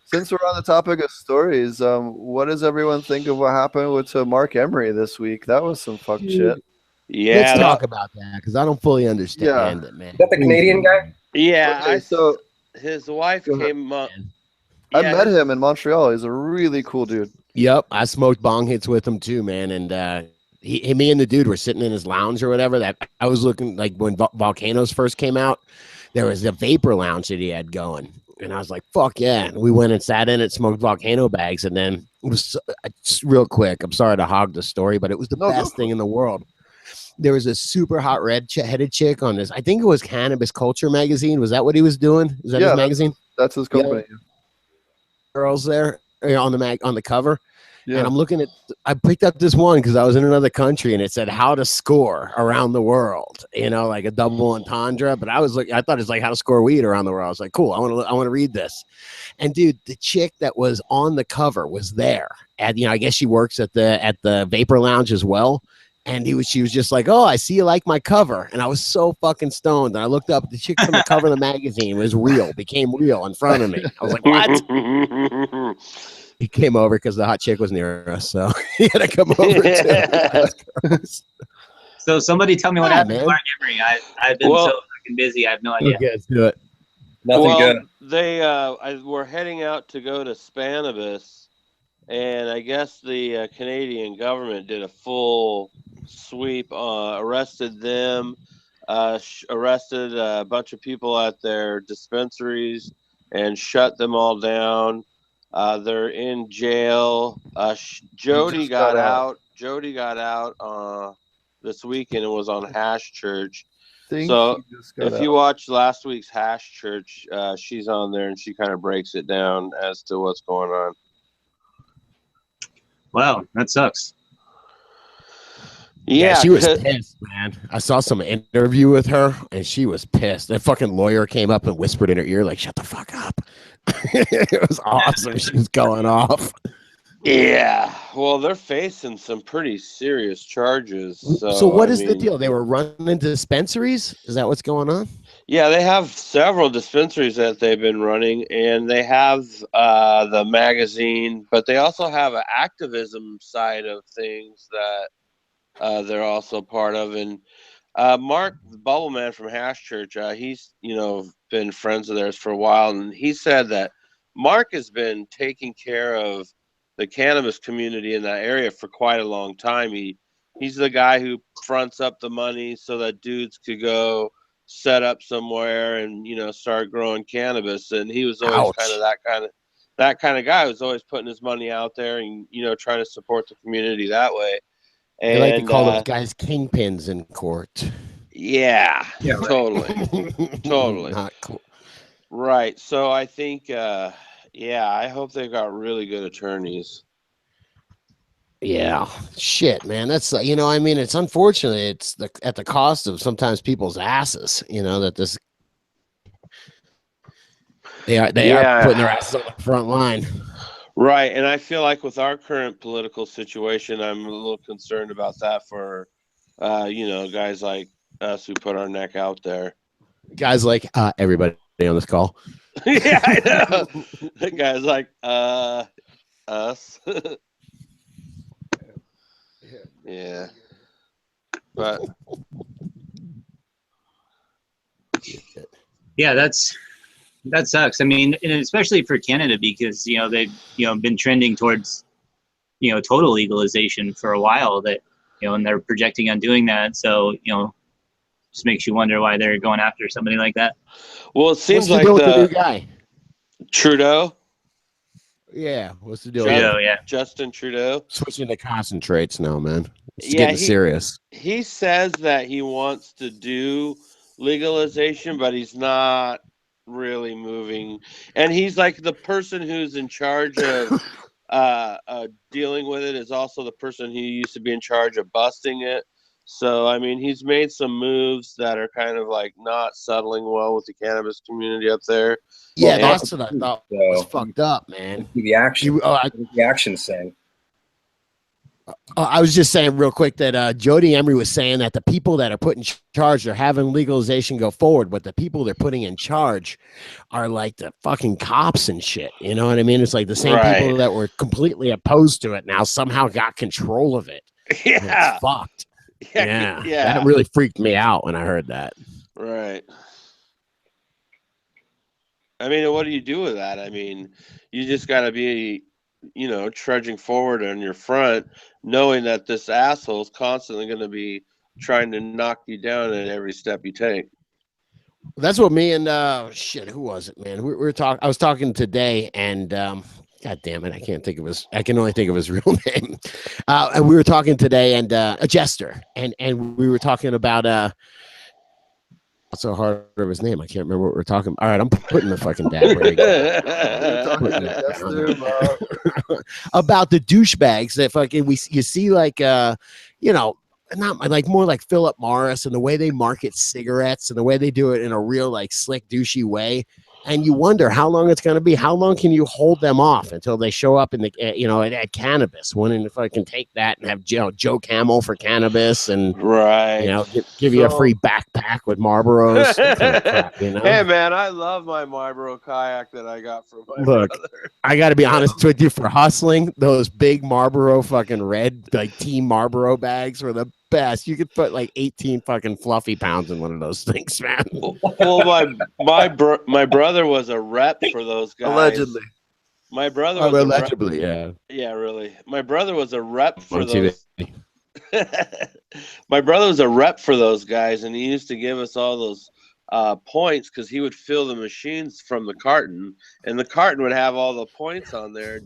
Since we're on the topic of stories, what does everyone think of what happened with Mark Emery this week? That was some fuck shit. Yeah. Let's talk about that, because I don't fully understand it, man. Is that the Canadian guy? Yeah. Okay, so his wife came up. I met him in Montreal. He's a really cool dude. Yep, I smoked bong hits with him too, man. And me and the dude were sitting in his lounge or whatever. That I was looking, like when Volcanoes first came out, there was a vapor lounge that he had going. And I was like, fuck yeah. And we went and sat in it, smoked volcano bags. And then it was just real quick. I'm sorry to hog the story, but it was the best thing in the world. There was a super hot red-headed chick on this. I think it was Cannabis Culture magazine. Was that what he was doing? Is that his magazine? That's his company. Girls there on the cover. Yeah. And I'm looking at, I picked up this one because I was in another country and it said how to score around the world, you know, like a double entendre. But I was like, I thought it's like how to score weed around the world. I was like, cool, I want to read this. And dude, the chick that was on the cover was there. And, you know, I guess she works at the Vapor Lounge as well. And she was just like, oh, I see you like my cover. And I was so fucking stoned. And I looked up, the chick from the cover of the magazine became real in front of me. I was like, what? He came over because the hot chick was near us, so he had to come over too. So somebody tell me what happened to Mark Emery. I've been so fucking busy. I have no idea. Okay, let's do it. Nothing good. They were heading out to go to Spanibus, and I guess the Canadian government did a full sweep, arrested them, arrested a bunch of people at their dispensaries, and shut them all down. They're in jail. Jody got out. Jody got out this weekend and was on Hash Church. So if you watch last week's Hash Church, she's on there and she kind of breaks it down as to what's going on. Wow, that sucks. Yeah, she was pissed, man. I saw some interview with her, and she was pissed. That fucking lawyer came up and whispered in her ear, like, shut the fuck up. It was awesome. She was going off. Yeah. Well, they're facing some pretty serious charges. So what is the deal? They were running dispensaries? Is that what's going on? Yeah, they have several dispensaries that they've been running, and they have the magazine, but they also have an activism side of things that they're also part of. And Mark, the Bubble Man from Hash Church, he's been friends of theirs for a while, and he said that Mark has been taking care of the cannabis community in that area for quite a long time. He's the guy who fronts up the money so that dudes could go set up somewhere and start growing cannabis. And he was always kind of that kind of guy who was always putting his money out there and trying to support the community that way. They like to call those guys kingpins in court. Yeah, totally. Totally. Not cool. Right. So I think, I hope they've got really good attorneys. Yeah. Shit, man. That's, it's unfortunate. It's at the cost of sometimes people's asses, that this. They are putting their asses on the front line. Right, and I feel like with our current political situation, I'm a little concerned about that for, guys like us who put our neck out there. Guys like everybody on this call. Yeah, I know. Guys like us. Yeah, but yeah, that sucks. I mean, and especially for Canada because they've been trending towards total legalization for a while. That and they're projecting on doing that. So just makes you wonder why they're going after somebody like that. Well, it seems like the new guy, Trudeau. Yeah, what's the deal? Trudeau, yeah, Justin Trudeau switching to concentrates now, man. It's getting serious. He says that he wants to do legalization, but he's not really moving, and he's like the person who's in charge of dealing with it is also the person who used to be in charge of busting it. So I mean, he's made some moves that are kind of like not settling well with the cannabis community up there. Yeah, that's what I thought was fucked up, man. The action saying. I was just saying real quick that Jody Emery was saying that the people that are put in charge are having legalization go forward, but the people they're putting in charge are like the fucking cops and shit. You know what I mean? It's like the same people that were completely opposed to it now somehow got control of it. Yeah. It's fucked. Yeah. That really freaked me out when I heard that. Right. I mean, what do you do with that? I mean, you just got to be, trudging forward on your front, knowing that this asshole is constantly going to be trying to knock you down at every step you take. That's what me and who was it, man? We were talking. I was talking today, and God damn it, I can only think of his real name. And we were talking today, and a Jester, and we were talking about so hard of his name. I can't remember what we're talking about. All right, I'm putting the fucking dad break. About the douchebags that fucking you see like you know, not like more like Philip Morris and the way they market cigarettes and the way they do it in a real like slick douchey way. And you wonder how long it's going to be. How long can you hold them off until they show up in the, at cannabis? Wanting if I can take that and have Joe Camel for cannabis and, right. Give you a free backpack with Marlboros. That kind of crap, Hey, man, I love my Marlboro kayak that I got from my brother. I got to be honest with you, for hustling, those big Marlboro fucking red, like Team Marlboro bags were the best. You could put like 18 fucking fluffy pounds in one of those things, man. Well, my brother was a rep for those guys. Allegedly. My brother was allegedly, yeah. Yeah, really. My brother was a rep for those. My brother was a rep for those guys, and he used to give us all those points because he would fill the machines from the carton, and the carton would have all the points on there.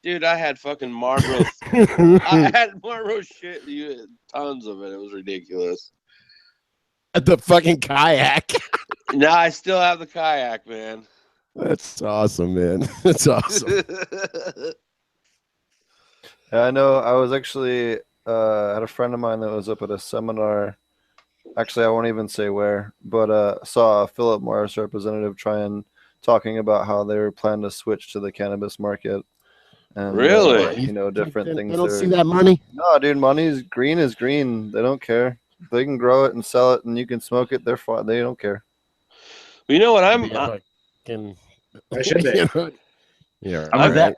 Dude, I had fucking Marlboro. I had Marlboro shit. Tons of it. It was ridiculous. The fucking kayak. No, I still have the kayak, man. That's awesome, man. That's awesome. I know. I was actually had a friend of mine that was up at a seminar. Actually, I won't even say where, but saw a Philip Morris representative talking about how they were planning to switch to the cannabis market. And, really? Different things. They don't see that money. No, dude, money's green is green. They don't care. They can grow it and sell it, and you can smoke it. They're fine. They don't care. Well, you know what? I should be. Yeah, I'm right.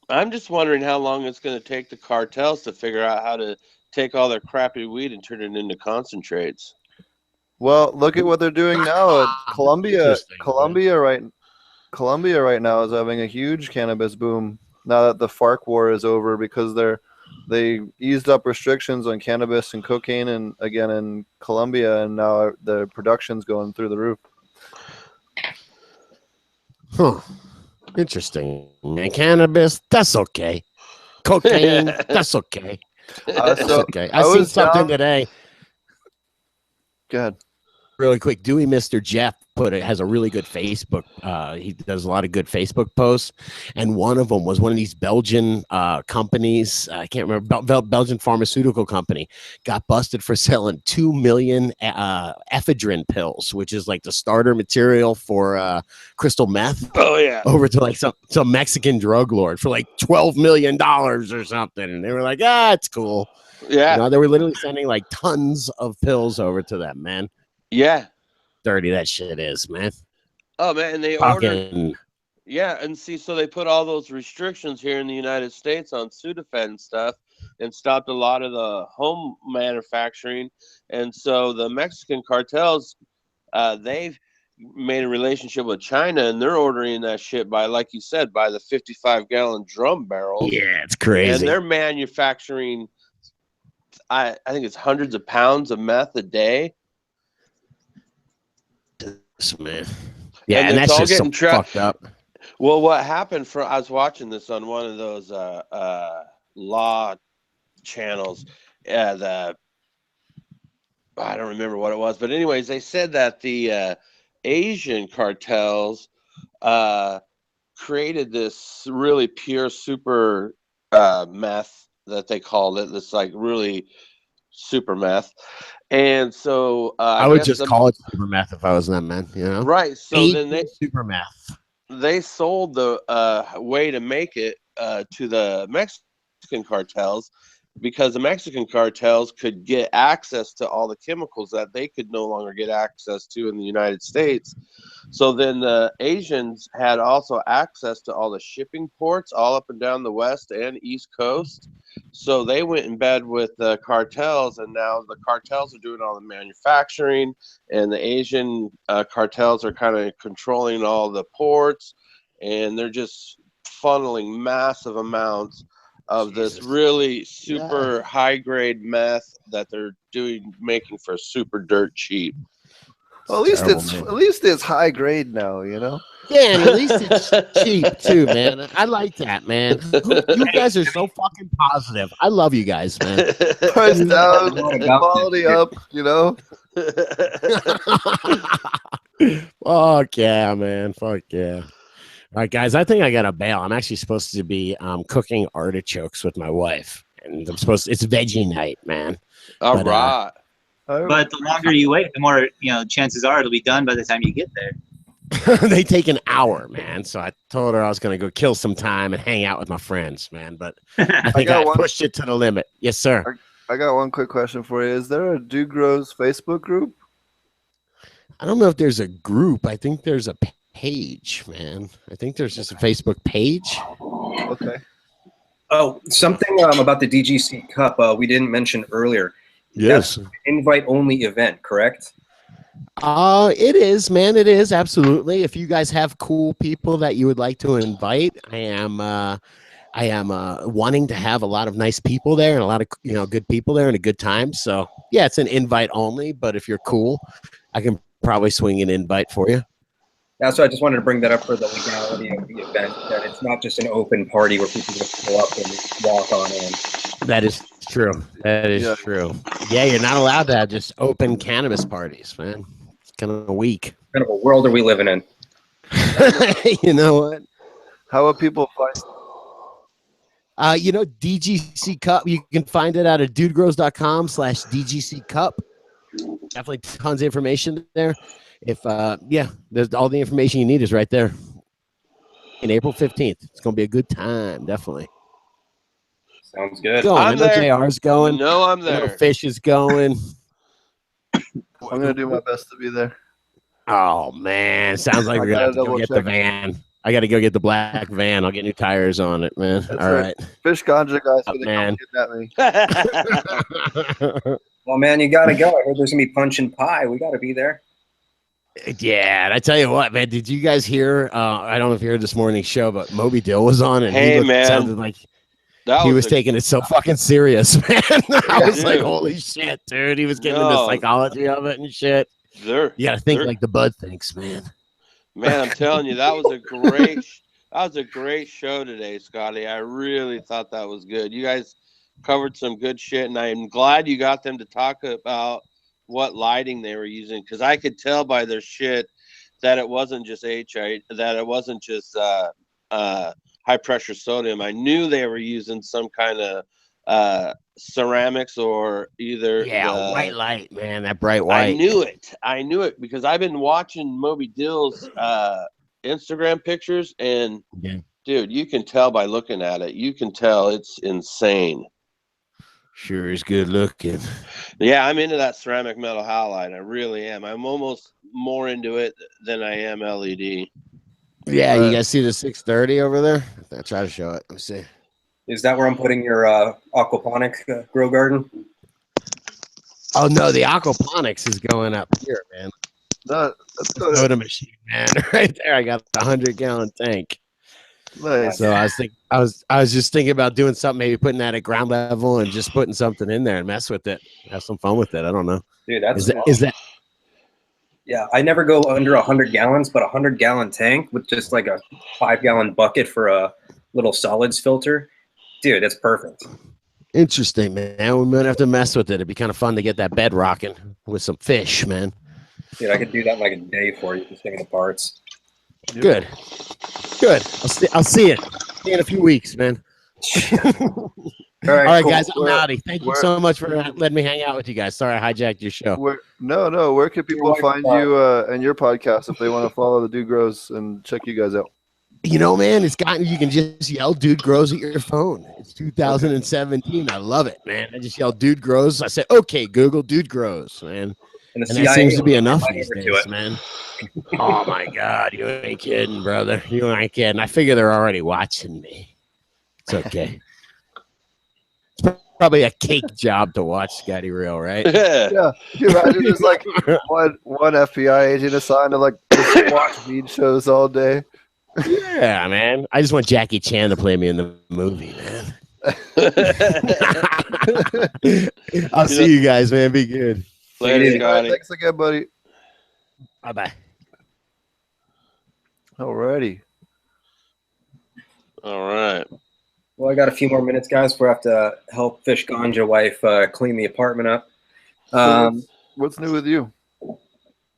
I'm just wondering how long it's going to take the cartels to figure out how to take all their crappy weed and turn it into concentrates. Well, look at what they're doing now at Colombia. Colombia right now is having a huge cannabis boom now that the FARC war is over because they eased up restrictions on cannabis and cocaine and again in Colombia, and now the production's going through the roof. Huh. Interesting. And cannabis, that's okay. Cocaine, that's okay. That's okay. I seen something today. Go ahead. Really quick, Dewey Mr. Jeff has a really good Facebook. He does a lot of good Facebook posts, and one of them was one of these Belgian companies. I can't remember. Belgian pharmaceutical company got busted for selling 2 million ephedrine pills, which is like the starter material for crystal meth. Oh yeah, over to like some Mexican drug lord for like $12 million or something, and they were like, it's cool. Yeah, they were literally sending like tons of pills over to them, man. Yeah. Dirty that shit is, man. Oh, man, and they ordered. Yeah, and see, so they put all those restrictions here in the United States on Sudafed and stuff and stopped a lot of the home manufacturing. And so the Mexican cartels, they've made a relationship with China, and they're ordering that shit by, like you said, by the 55-gallon drum barrels. Yeah, it's crazy. And they're manufacturing, I think it's hundreds of pounds of meth a day. Man. Yeah, and that's just so fucked up. Well, what happened I was watching this on one of those law channels. I don't remember what it was, but anyways, they said that the Asian cartels created this really pure super meth that they called it. This like really super meth. And so I would just call it super meth if I was them, man. Right. So then they super meth. They sold the way to make it to the Mexican cartels because the Mexican cartels could get access to all the chemicals that they could no longer get access to in the United States. So then the Asians had also access to all the shipping ports all up and down the West and East Coast. So they went in bed with the cartels, and now the cartels are doing all the manufacturing, and the Asian cartels are kind of controlling all the ports, and they're just funneling massive amounts of this really super high-grade meth that they're making for super dirt cheap. Well, at least it's high grade now, Yeah, and at least it's cheap too, man. I like that, man. You guys are so fucking positive. I love you guys, man. Price down, Not about quality that. up, you know? Fuck yeah, man. Fuck yeah. All right, guys. I think I got to bail. I'm actually supposed to be cooking artichokes with my wife, and it's veggie night, man. All But, right. But the longer you wait, the more chances are it'll be done by the time you get there. They take an hour, man. So I told her I was going to go kill some time and hang out with my friends, man. But I think I pushed it to the limit. Yes, sir. I got one quick question for you. Is there a Dude Grows Facebook group? I don't know if there's a group. I think there's a page, man. I think there's just a Facebook page. Okay. Oh, something about the DGC Cup we didn't mention earlier. Yes. That's an invite-only event, correct? It is, man. It is, absolutely. If you guys have cool people that you would like to invite, I am wanting to have a lot of nice people there and a lot of good people there and a good time. So yeah, it's an invite only, but if you're cool, I can probably swing an invite for you. That's why I just wanted to bring that up for the legality of the event, that it's not just an open party where people just go up and walk on in. That is true. That is true. Yeah, you're not allowed to have just open cannabis parties, man. It's kind of weak. What kind of a world are we living in? You know what? How would people find? DGC Cup. You can find it out at dudegrows.com/DGC Cup. Definitely tons of information there. If there's all the information you need is right there. In April 15th, it's gonna be a good time. Definitely. Sounds good. I know JR's going. No, I'm there. Fish is going. I'm gonna do my best to be there. Oh man, sounds like we're gonna have to go get the van. I got to go get the black van. I'll get new tires on it, man. That's all right. Fish ganja guys man. Come kidnap me. Well, man, you gotta go. I heard there's gonna be punch and pie. We gotta be there. Yeah, and I tell you what, man. Did you guys hear? I don't know if you heard this morning's show, but Moby Dill was on, and hey, he sounded like he was taking it so fucking serious, man. I was like, holy shit, dude. He was getting into the psychology of it and shit. You got to think like the Bud thinks, man. Man, I'm telling you, that was a great show today, Scotty. I really thought that was good. You guys covered some good shit, and I'm glad you got them to talk about what lighting they were using, because I could tell by their shit that it wasn't just that it wasn't just high pressure sodium. I knew they were using some kind of ceramics or either white light, man, that bright white. I knew it because I've been watching Moby Dill's Instagram pictures, and dude, you can tell by looking at it. You can tell it's insane. Sure is good looking. Yeah, I'm into that ceramic metal halide. I really am. I'm almost more into it than I am LED. Yeah, you guys see the 630 over there? I'll try to show it. Let me see. Is that where I'm putting your aquaponic grow garden? Oh no, the aquaponics is going up here, man. Let's go to the machine, man. Right there, I got the 100-gallon tank. Nice. So I was just thinking about doing something, maybe putting that at ground level and just putting something in there and mess with it, have some fun with it. I don't know. Dude, is that? Yeah, I never go under 100 gallons, but a 100-gallon tank with just like a 5-gallon bucket for a little solids filter. Dude, that's perfect. Interesting, man. We might have to mess with it. It'd be kind of fun to get that bed rocking with some fish, man. Dude, I could do that in like a day for you, just taking the parts. Good. I'll see you. See you in a few weeks, man. All right, cool. Guys, I'm outie. Thank you so much for letting me hang out with you guys. Sorry I hijacked your show. Where can people find you and your podcast if they want to follow the Dude Grows and check you guys out? You know, man, you can just yell Dude Grows at your phone. It's 2017. I love it, man. I just yell Dude Grows. I say, okay, Google Dude Grows, man. And that seems to be enough these days, man. Oh my God, you ain't kidding, brother. You ain't kidding. I figure they're already watching me. It's okay. It's probably a cake job to watch Scotty Real, right? Yeah. You imagine there's like one FBI agent assigned to like just watch weed shows all day. Yeah, man. I just want Jackie Chan to play me in the movie, man. I'll see you guys, man. Be good. Later, Scotty. Thanks again, buddy. Bye-bye. Alrighty. All right. Well, I got a few more minutes, guys, before I have to help Fish Ganja wife clean the apartment up. So what's new with you?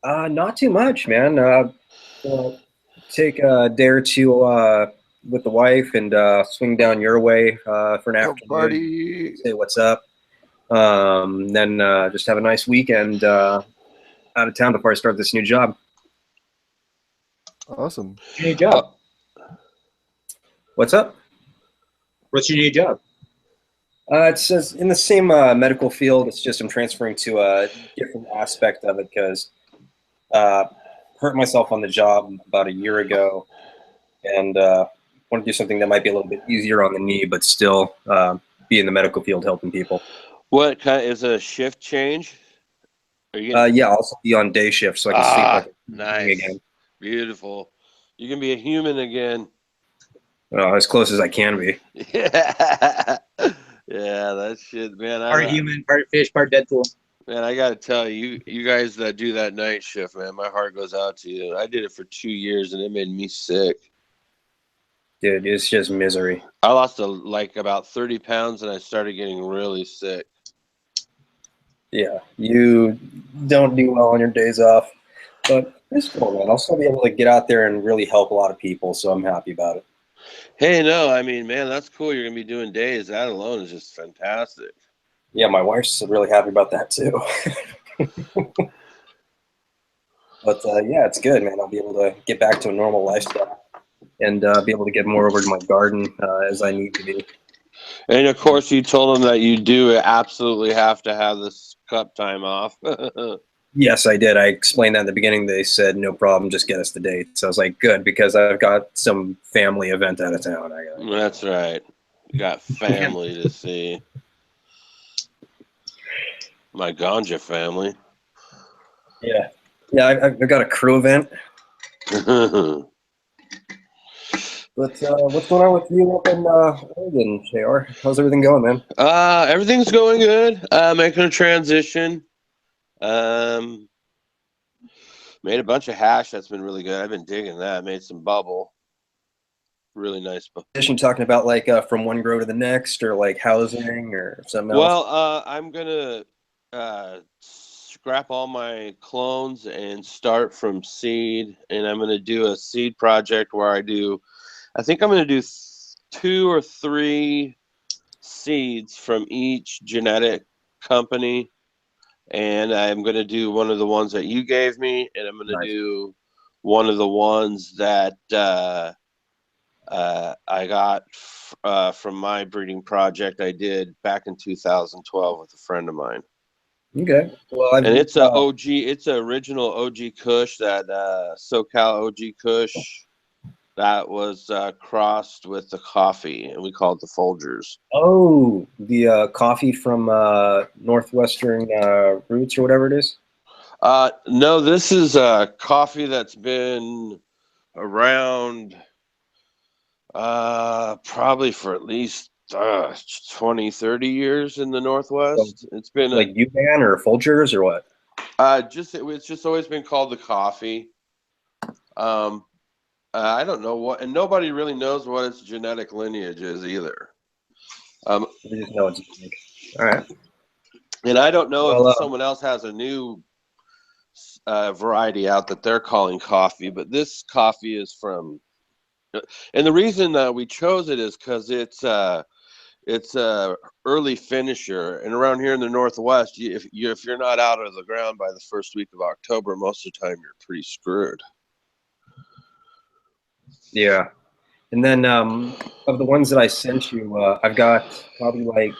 Not too much, man. Gonna take a day or two with the wife and swing down your way for an Go afternoon. party. Say what's up. Then just have a nice weekend out of town before I start this new job. Awesome. What's your new job? What's up? What's your new job? It's just in the same medical field. It's just I'm transferring to a different aspect of it because hurt myself on the job about a year ago, and want to do something that might be a little bit easier on the knee, but still be in the medical field helping people. What kind is a shift change? Are you Yeah, I'll also be on day shift, so I can sleep like a nice king again. Beautiful. You can be a human again. As close as I can be. Yeah. Yeah, that shit, man. Part human, part fish, part Deadpool. Man, I gotta tell you, you guys that do that night shift, man, my heart goes out to you. I did it for 2 years and it made me sick. Dude, it's just misery. I lost like about 30 pounds and I started getting really sick. Yeah, you don't do well on your days off, but it's cool, man. I'll still be able to get out there and really help a lot of people, so I'm happy about it. Hey, no, I mean, man, that's cool. You're gonna be doing days. That alone is just fantastic. Yeah, my wife's really happy about that too. But yeah, it's good, man. I'll be able to get back to a normal lifestyle and be able to get more over to my garden as I need to be. And of course, you told them that you do absolutely have to have this cup time off. Yes, I did. I explained that in the beginning. They said, no problem, just get us the date. So I was like, good, because I've got some family event out of town. That's right. You got family to see. My ganja family. Yeah. Yeah, I've got a crew event. But what's going on with you up in Oregon, JR? How's everything going, man? Everything's going good. Making a transition. Made a bunch of hash. That's been really good. I've been digging that. Made some bubble. Really nice. You talking about like from one grow to the next, or like housing, or something else? Well, I'm gonna scrap all my clones and start from seed, and I'm gonna do a seed project where I think I'm gonna do 2 or 3 seeds from each genetic company, and I'm gonna do one of the ones that you gave me, and I'm gonna do one of the ones that I got from my breeding project I did back in 2012 with a friend of mine. Okay. Well, and it's a OG. It's an original OG Kush, that SoCal OG Kush that was crossed with the coffee, and we call it the Folgers. Oh, the coffee from Northwestern Roots or whatever it is? No, this is coffee that's been around probably for at least 20, 30 years in the Northwest. So, it's been like U-Ban or Folgers or what? It's just always been called the coffee. I don't know what, and nobody really knows what its genetic lineage is either. We just know it's unique. All right. And I don't know if someone else has a new variety out that they're calling coffee, but this coffee is from. And the reason we chose it is because it's a early finisher, and around here in the Northwest, if you're not out of the ground by the first week of October, most of the time you're pretty screwed. Yeah. And then of the ones that I sent you, I've got probably like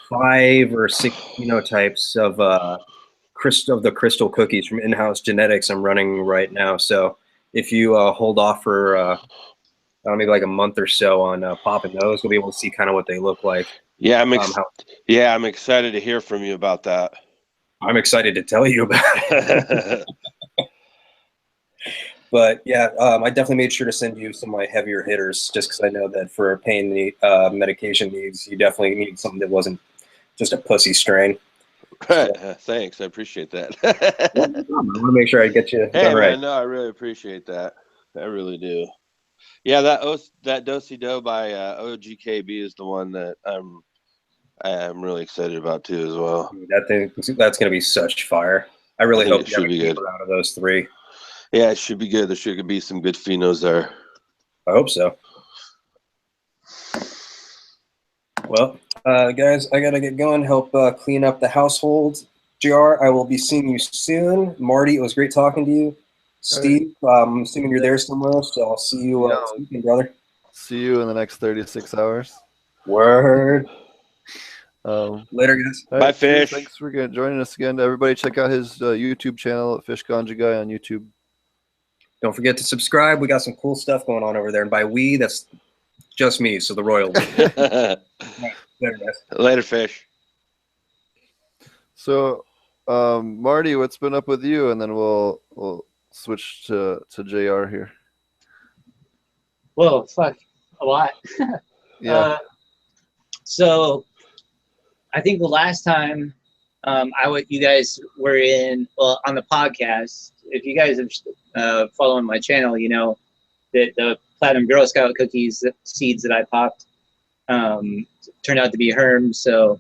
5 or 6 phenotypes of the crystal cookies from in-house genetics I'm running right now. So if you hold off for maybe like a month or so on popping those, we'll be able to see kind of what they look like. Yeah, I'm excited to hear from you about that. I'm excited to tell you about it. But yeah, I definitely made sure to send you some of my heavier hitters, just because I know that for pain medication needs, you definitely need something that wasn't just a pussy strain. So, thanks, I appreciate that. I want to make sure I get you done right. Man, no, I really appreciate that. I really do. Yeah, that Do-Si Do by OGKB is the one that I'm really excited about too as well. That's going to be such fire. I really think hope it you have should a be good. keeper out of those three. Yeah, it should be good. There should be some good phenos there. I hope so. Well, guys, I got to get going, help clean up the household. JR, I will be seeing you soon. Marty, it was great talking to you. Steve, I'm assuming you're there somewhere, so I'll see you this weekend, brother. See you in the next 36 hours. Word. Later, guys. Bye, Fish. Thanks for joining us again. Everybody, check out his YouTube channel at Fish Ganja Guy on YouTube. Don't forget to subscribe. We got some cool stuff going on over there. And by we, that's just me, so the royal we. Later, guys. Later, Fish. So, Marty, what's been up with you? And then we'll switch to JR here. Whoa, fuck, a lot. Yeah. So I think the last time you guys were on the podcast, if you guys have following my channel, you know that the Platinum Girl Scout cookies seeds that I popped turned out to be herms. So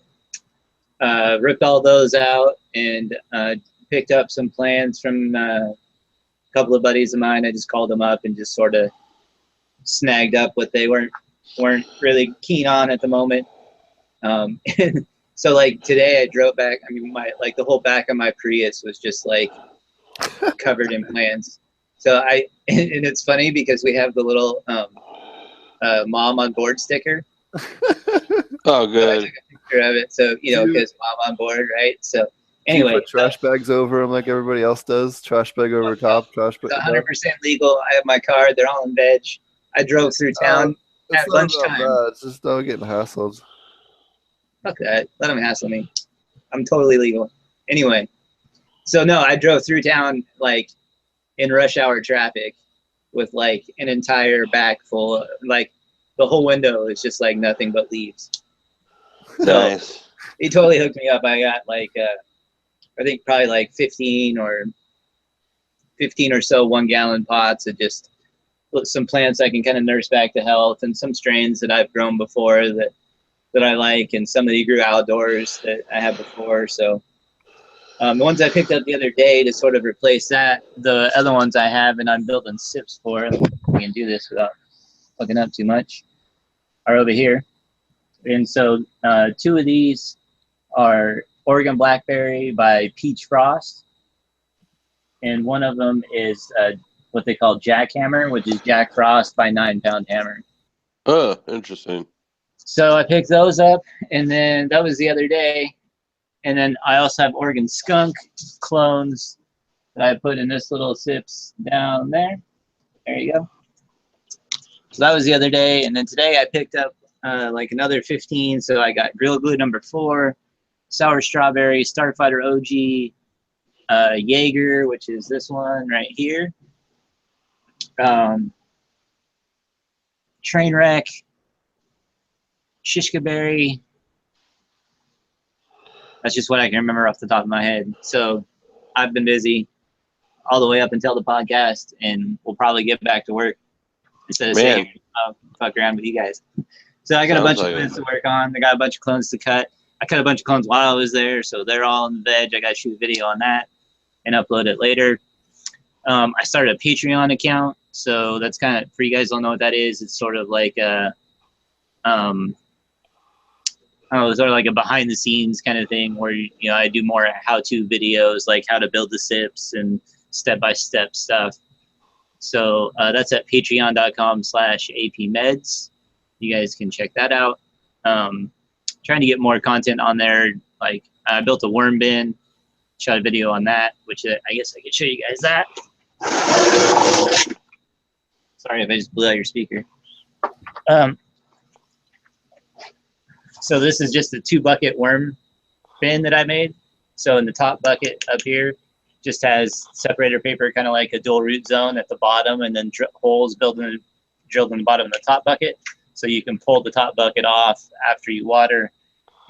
ripped all those out and picked up some plants from a couple of buddies of mine. I just called them up and just sort of snagged up what they weren't really keen on at the moment. So like today I drove back. I mean, the whole back of my Prius was just like covered in plants. So and it's funny because we have the little mom on board sticker. Oh, good. So I took a picture of it. So, because mom on board, right? So anyway. You put trash bags over them like everybody else does. Trash bag over top. Trash bag. 100% legal. I have my car. They're all in veg. I drove through town at lunchtime. It's just don't get hassled. Fuck that. Let them hassle me. I'm totally legal. Anyway. So no, I drove through town like in rush hour traffic with like an entire back full of, like the whole window is just like nothing but leaves. So Nice. he totally hooked me up. I got like I think probably like 15 or so 1 gallon pots of just some plants I can kind of nurse back to health, and some strains that I've grown before that I like, and some that he grew outdoors that I had before. So the ones I picked up the other day to sort of replace that, the other ones I have and I'm building sips for, we can do this without looking up too much, are over here. And so 2 of these are Oregon Blackberry by Peach Frost, and one of them is what they call Jackhammer, which is Jack Frost by 9 Pound Hammer. Oh, interesting. So I picked those up, and then that was the other day. And then I also have Oregon Skunk clones that I put in this little sips down there. There you go. So that was the other day. And then today I picked up like another 15. So I got Grill Glue number 4, Sour Strawberry, Starfighter OG, Jaeger, which is this one right here. Trainwreck, Shishka Berry. That's just what I can remember off the top of my head. So I've been busy all the way up until the podcast, and we'll probably get back to work instead of saying fuck around with you guys. So I got a bunch of clones to work on. I got a bunch of clones to cut. I cut a bunch of clones while I was there, so they're all in the veg. I got to shoot a video on that and upload it later. I started a Patreon account, so that's kind of, for you guys don't know what that is, it's sort of like a sort of like a behind the scenes kind of thing where I do more how-to videos, like how to build the sips and step-by-step stuff. So that's at patreon.com/apmeds. You guys can check that out. Trying to get more content on there. Like I built a worm bin, shot a video on that, which I guess I could show you guys that. Sorry if I just blew out your speaker. So this is just a 2-bucket worm bin that I made. So in the top bucket up here just has separator paper, kind of like a dual root zone at the bottom, and then holes drilled in the bottom of the top bucket. So you can pull the top bucket off after you water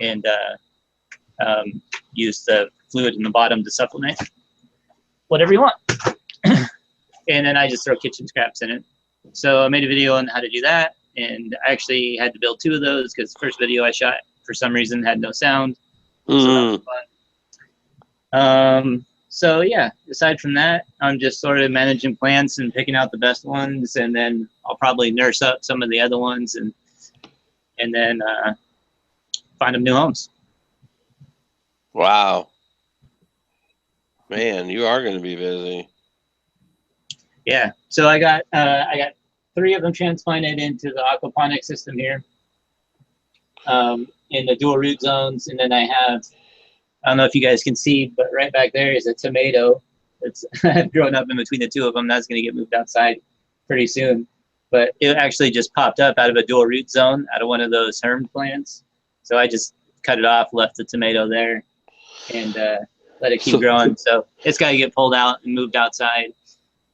and use the fluid in the bottom to supplement whatever you want. and then I just throw kitchen scraps in it. So I made a video on how to do that, and I actually had to build 2 of those because the first video I shot for some reason had no sound. So that was fun. So yeah, aside from that, I'm just sort of managing plants and picking out the best ones, and then I'll probably nurse up some of the other ones, and then find them new homes. Wow. Man, you are going to be busy. Yeah. So I got 3 of them transplanted into the aquaponics system here, in the dual root zones, and then I don't know if you guys can see, but right back there is a tomato that's grown up in between the 2 of them. That's going to get moved outside pretty soon. But it actually just popped up out of a dual root zone, out of one of those herm plants. So I just cut it off, left the tomato there, and let it keep growing. So it's got to get pulled out and moved outside.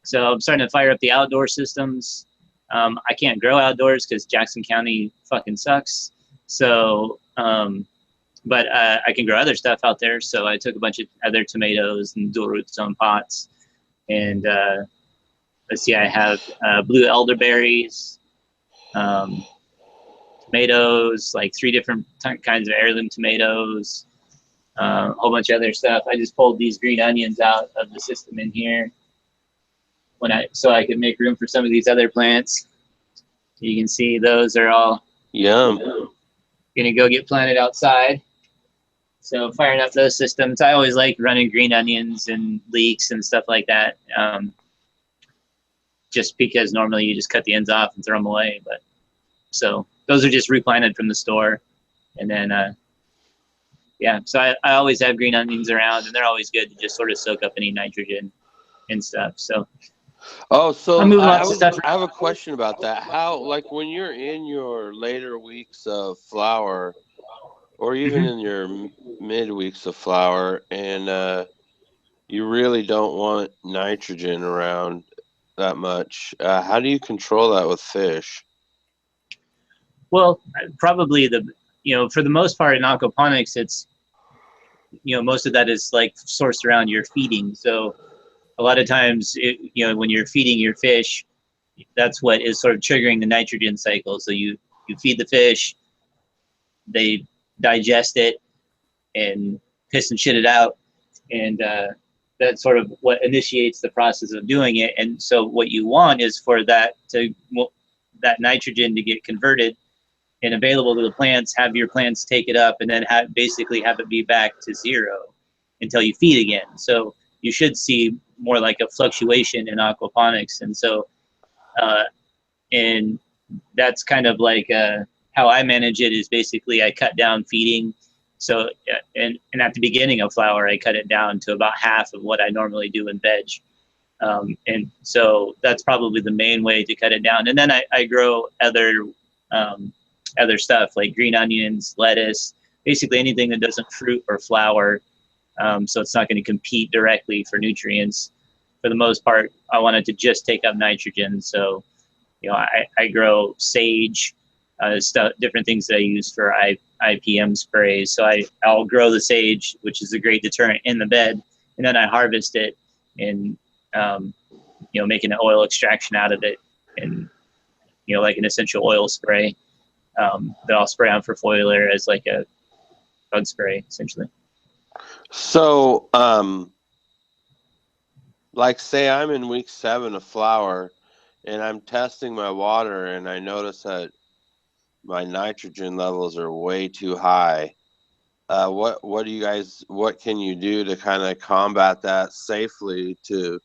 So I'm starting to fire up the outdoor systems. I can't grow outdoors because Jackson County fucking sucks. So, but I can grow other stuff out there. So I took a bunch of other tomatoes and dual root zone pots. And let's see, I have blue elderberries, tomatoes, like 3 different kinds of heirloom tomatoes, a whole bunch of other stuff. I just pulled these green onions out of the system in here so I could make room for some of these other plants. You can see those are all gonna go get planted outside. So firing up those systems. I always like running green onions and leeks and stuff like that. Just because normally you just cut the ends off and throw them away. But so those are just replanted from the store. And then, yeah, so I always have green onions around, and they're always good to just sort of soak up any nitrogen and stuff. So. So I have a question about that. How, like, when you're in your later weeks of flower, or even in your mid weeks of flower, and you really don't want nitrogen around that much, how do you control that with fish? Well, probably for the most part in aquaponics, it's, most of that is like sourced around your feeding. So a lot of times, when you're feeding your fish, that's what is sort of triggering the nitrogen cycle. So you feed the fish, they digest it and piss and shit it out. And that's sort of what initiates the process of doing it. And so what you want is for that nitrogen to get converted and available to the plants, have your plants take it up, and then basically have it be back to 0 until you feed again. So you should see more like a fluctuation in aquaponics. And so, and that's kind of like how I manage it is basically I cut down feeding. So, and at the beginning of flower, I cut it down to about half of what I normally do in veg. And so that's probably the main way to cut it down. And then I grow other stuff like green onions, lettuce, basically anything that doesn't fruit or flower. So it's not going to compete directly for nutrients. For the most part, I wanted to just take up nitrogen. So, I grow sage, different things that I use for IPM sprays. So I'll grow the sage, which is a great deterrent, in the bed, and then I harvest it and, making an oil extraction out of it, and, like an essential oil spray that I'll spray on for foliar as like a bug spray, essentially. So, like, say I'm in week 7 of flower and I'm testing my water and I notice that my nitrogen levels are way too high. What can you do to kind of combat that safely to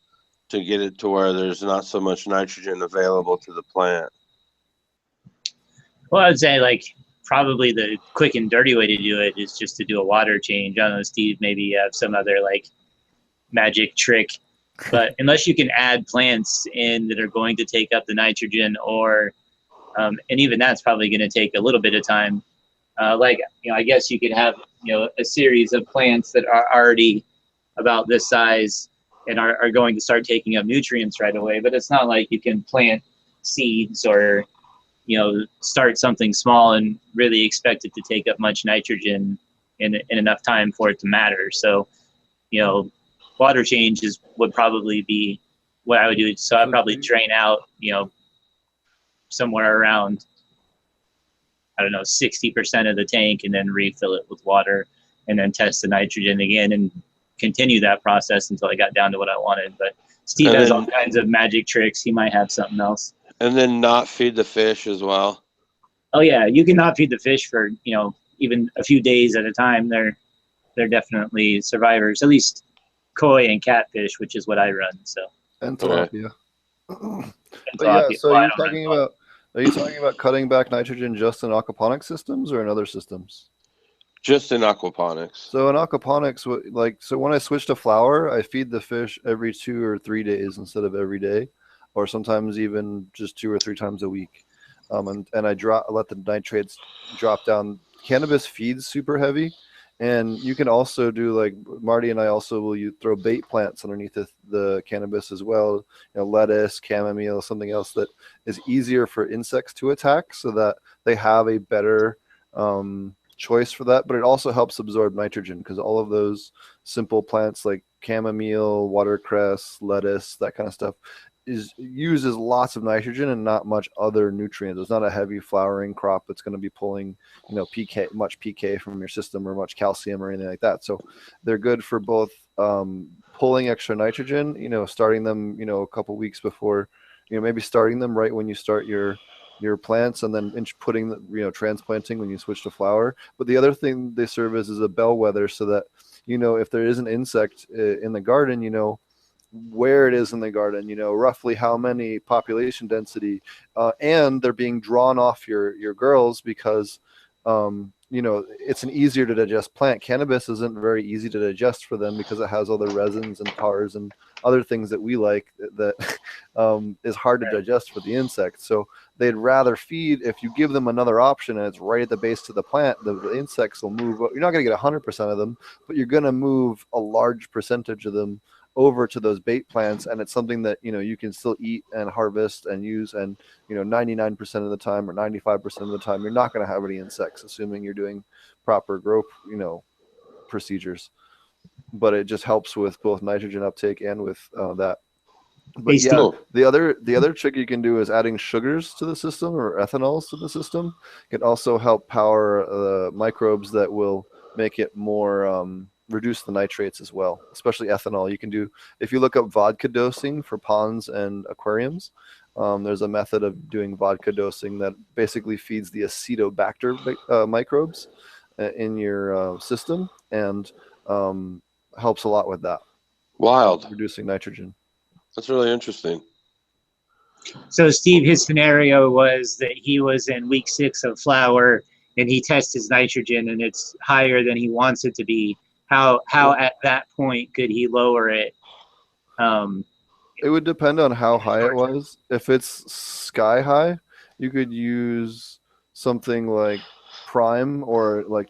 get it to where there's not so much nitrogen available to the plant? Well, I would say like probably the quick and dirty way to do it is just to do a water change. I don't know, Steve, maybe you have some other like magic trick, but unless you can add plants in that are going to take up the nitrogen, or and even that's probably going to take a little bit of time. I guess you could have, a series of plants that are already about this size and are going to start taking up nutrients right away. But it's not like you can plant seeds or, start something small and really expect it to take up much nitrogen in enough time for it to matter. So, water change would probably be what I would do. So I'd probably drain out, somewhere around, I don't know, 60% of the tank, and then refill it with water, and then test the nitrogen again and continue that process until I got down to what I wanted. But Steve has all kinds of magic tricks. He might have something else. And then not feed the fish as well. Oh yeah, you can not feed the fish for, even a few days at a time. They're definitely survivors, at least koi and catfish, which is what I run. So. And tilapia. And But yeah, tilapia. so Well, I you're don't run talking tilapia. about, are you talking about cutting back nitrogen just in aquaponics systems or in other systems? Just in aquaponics. So in aquaponics, when I switch to flower, I feed the fish every 2 or 3 days instead of every day, or sometimes even just 2 or 3 times a week. And I let the nitrates drop down. Cannabis feeds super heavy, and you can also do, like Marty and I also will throw bait plants underneath the cannabis as well. Lettuce, chamomile, something else that is easier for insects to attack, so that they have a better choice for that. But it also helps absorb nitrogen, because all of those simple plants like chamomile, watercress, lettuce, that kind of stuff uses lots of nitrogen and not much other nutrients. It's not a heavy flowering crop that's going to be pulling much PK from your system or much calcium or anything like that. So they're good for both pulling extra nitrogen, starting them a couple weeks before, maybe starting them right when you start your plants, and then putting transplanting when you switch to flower. But the other thing they serve as is a bellwether, so that if there is an insect in the garden, where it is in the garden, roughly how many population density, and they're being drawn off your girls, because it's an easier to digest plant. Cannabis isn't very easy to digest for them, because it has other resins and tars and other things that we like that is hard to digest for the insects. So they'd rather feed, if you give them another option and it's right at the base of the plant, the insects will move. You're not going to get 100% of them, but you're going to move a large percentage of them over to those bait plants, and it's something that you can still eat and harvest and use, and 99% of the time or 95% of the time you're not going to have any insects, assuming you're doing proper grow procedures. But it just helps with both nitrogen uptake and with that. But Hey, yeah, Steve. the other trick you can do is adding sugars to the system, or ethanols to the system. It can also help power the microbes that will make it more reduce the nitrates as well, especially ethanol. You can do, if you look up vodka dosing for ponds and aquariums, there's a method of doing vodka dosing that basically feeds the acetobacter microbes in your system, and helps a lot with that. Wild. Reducing nitrogen. That's really interesting. So Steve, his scenario was that he was in week 6 of flower, and he tests his nitrogen, and it's higher than he wants it to be. How at that point could he lower it? It would depend on how high it was. If it's sky high, you could use something like Prime, or like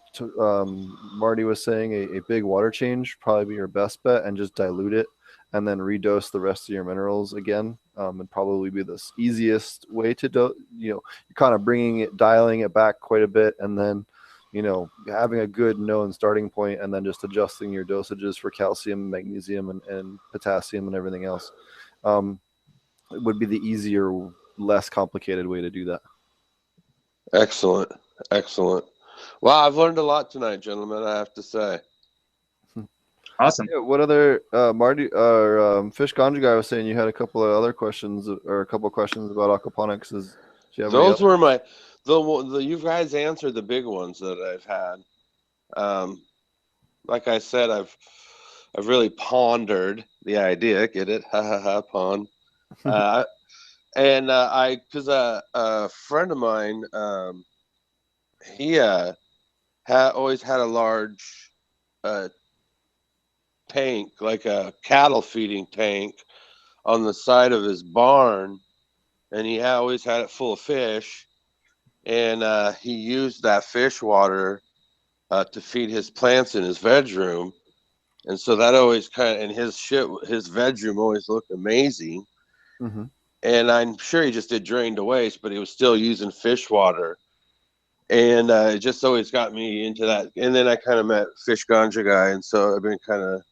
Marty was saying, a big water change probably be your best bet, and just dilute it and then redose the rest of your minerals again. And probably be the easiest way to you're kind of dialing it back quite a bit, and then having a good known starting point, and then just adjusting your dosages for calcium, magnesium, and potassium and everything else. It would be the easier, less complicated way to do that. Excellent. Wow, I've learned a lot tonight, gentlemen, I have to say. Awesome. Yeah, what other Marty or Fish Ganja guy was saying you had a couple of other questions, or a couple of questions about aquaponics. Do you have Those were my you guys answered the big ones that I've had. Like I said, I've really pondered the idea. Get it? Ha ha ha, pond. And because a friend of mine, he always had a large tank, like a cattle feeding tank, on the side of his barn, and he always had it full of fish, and he used that fish water to feed his plants in his veg room, and so that always and his veg room always looked amazing. Mm-hmm. And I'm sure he just did drain to waste, but he was still using fish water. And it just always got me into that. And then I kind of met Fish Ganja guy, and so I've been kind of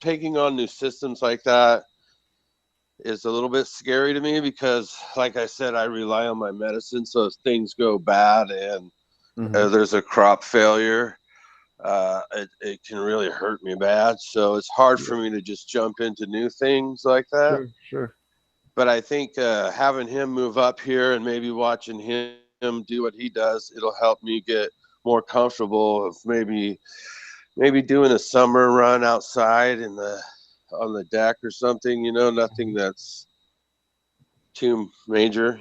taking on new systems like that is a little bit scary to me because, like I said, I rely on my medicine. So if things go bad and there's a crop failure, it can really hurt me bad. So it's hard for me to just jump into new things like that. Sure. But I think having him move up here and maybe watching him do what he does, it'll help me get more comfortable of maybe doing a summer run outside on the deck or something, nothing that's too major,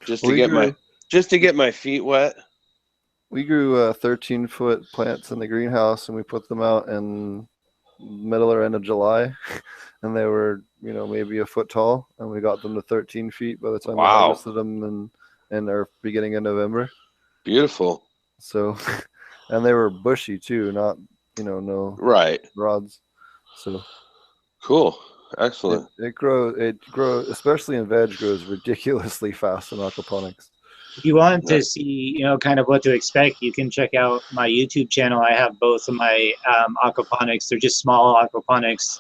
just to get my feet wet. We grew 13-foot plants in the greenhouse, and we put them out in middle or end of July, and they were, maybe a foot tall, and we got them to 13 feet by the time we harvested them in our beginning of November. Beautiful. So, and they were bushy too, not, no rods. So cool. Excellent. It grows, especially in veg, grows ridiculously fast in aquaponics. If you want to see, kind of what to expect, you can check out my YouTube channel. I have both of my aquaponics. They're just small aquaponics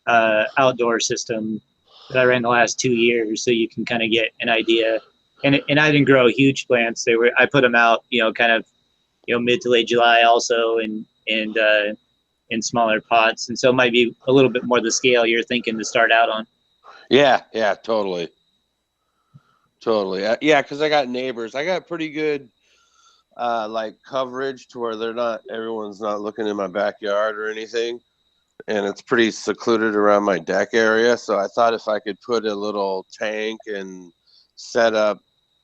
outdoor system that I ran the last 2 years, so you can kind of get an idea. And I didn't grow huge plants. I put them out, kind of, mid to late July also, and in smaller pots, and so it might be a little bit more the scale you're thinking to start out on. Yeah, totally. Yeah, because I got neighbors. I got pretty good coverage to where everyone's not looking in my backyard or anything, and it's pretty secluded around my deck area. So I thought if I could put a little tank and set up,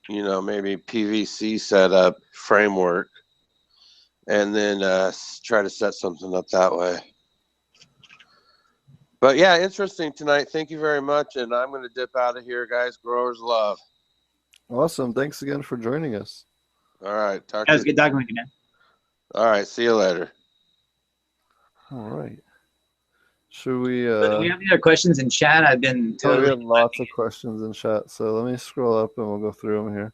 maybe PVC setup framework, and then try to set something up that way. But yeah, interesting tonight. Thank you very much, and I'm going to dip out of here, guys. Growers love. Awesome. Thanks again for joining us. All right. That was good talking with you, man. All right. See you later. All right. Should we? Do we have any other questions in chat? I've been totally. We have lots of questions in chat, so let me scroll up and we'll go through them here.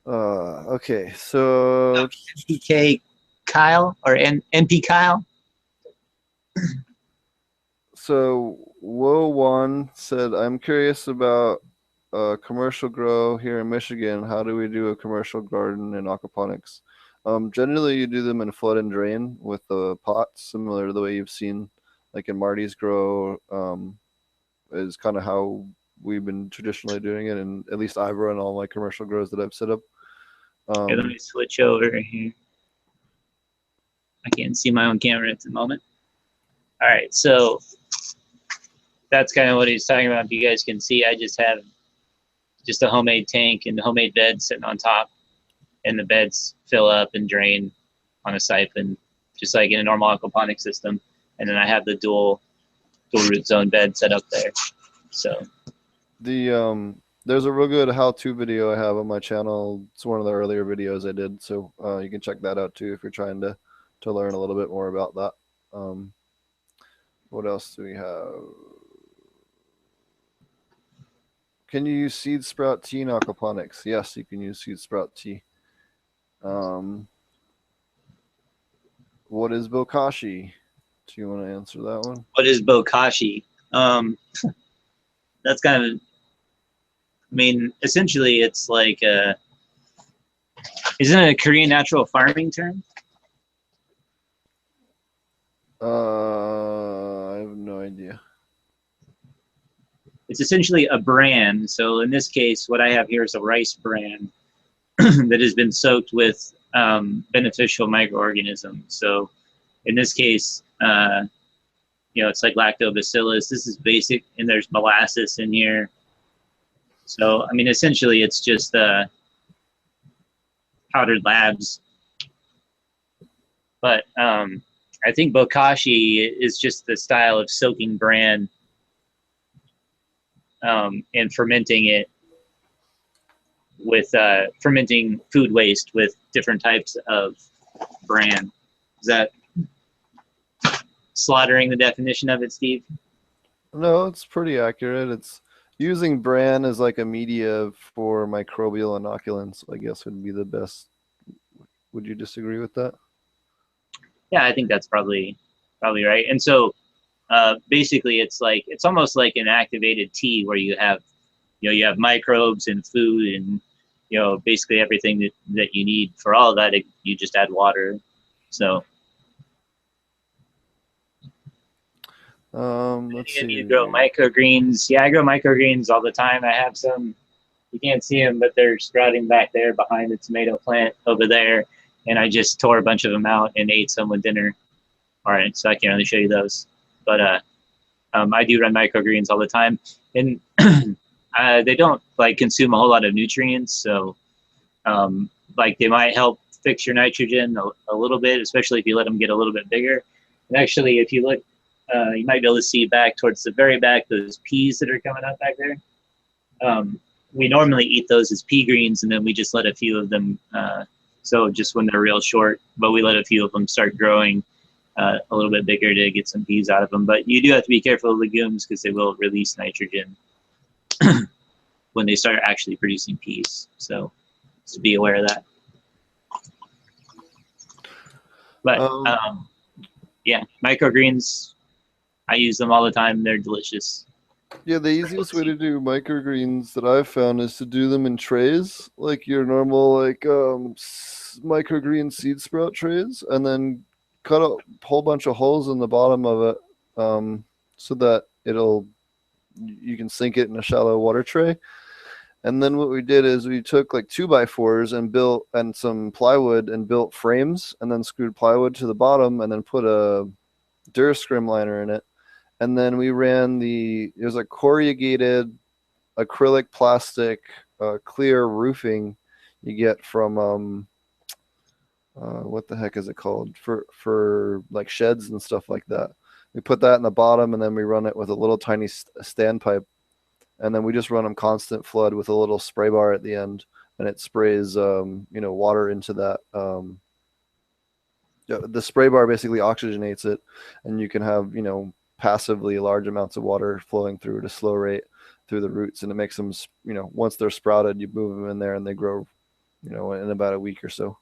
Okay, so NPK Kyle or NP Kyle. So Wo1 said, "I'm curious about commercial grow here in Michigan. How do we do a commercial garden in aquaponics? Generally, you do them in flood and drain with the pots, similar to the way you've seen, like in Marty's grow, is kind of how we've been traditionally doing it, and at least I've run all my commercial grows that I've set up." Okay, let me switch over here. I can't see my own camera at the moment. All right, so that's kind of what he's talking about. If you guys can see, I just have just a homemade tank and homemade bed sitting on top, and the beds fill up and drain on a siphon, just like in a normal aquaponic system. And then I have the dual root zone bed set up there. So there's a real good how-to video I have on my channel. It's one of the earlier videos I did, so you can check that out too if you're trying to learn a little bit more about that. What else do we have? Can you use seed sprout tea in aquaponics? Yes, you can use seed sprout tea. What is bokashi? Do you want to answer that one? What is bokashi? That's kind of, I mean, essentially it's like isn't it a Korean natural farming term? I have no idea. It's essentially a bran. So in this case, what I have here is a rice bran that has been soaked with beneficial microorganisms. So in this case, it's like lactobacillus. This is basic, and there's molasses in here. So, I mean, essentially it's just powdered labs. But I think bokashi is just the style of soaking bran and fermenting it with fermenting food waste with different types of bran. Is that slaughtering the definition of it, Steve? No, it's pretty accurate. It's using bran as like a media for microbial inoculants, I guess would be the best. Would you disagree with that? Yeah, I think that's probably right. And so basically it's almost like an activated tea where you have microbes and food and basically everything that you need for all of that. You just add water. So Let's see. you grow microgreens. Yeah, I grow microgreens all the time. I have some. You can't see them, but they're sprouting back there behind the tomato plant over there. And I just tore a bunch of them out and ate some with dinner. All right, so I can't really show you those, but I do run microgreens all the time, and they don't like consume a whole lot of nutrients. So like they might help fix your nitrogen a little bit, especially if you let them get a little bit bigger. And actually, if you look, you might be able to see back towards the very back those peas that are coming up back there. We normally eat those as pea greens, and then we just let a few of them. So just when they're real short, but we let a few of them start growing a little bit bigger to get some peas out of them. But you do have to be careful of legumes because they will release nitrogen when they start actually producing peas. So just be aware of that. But yeah, microgreens, I use them all the time. They're delicious. Yeah, the easiest way to do microgreens that I've found is to do them in trays, like your normal microgreen seed sprout trays, and then cut a whole bunch of holes in the bottom of it, so that you can sink it in a shallow water tray. And then what we did is we took like 2x4s and some plywood and built frames, and then screwed plywood to the bottom, and then put a Durascrim liner in it. And then we ran it was a corrugated acrylic plastic clear roofing you get from what the heck is it called, for like sheds and stuff like that. We put that in the bottom, and then we run it with a little tiny standpipe, and then we just run them constant flood with a little spray bar at the end, and it sprays water into that. The spray bar basically oxygenates it, and you can have passively large amounts of water flowing through at a slow rate through the roots, and it makes them, once they're sprouted, you move them in there and they grow, in about a week or so,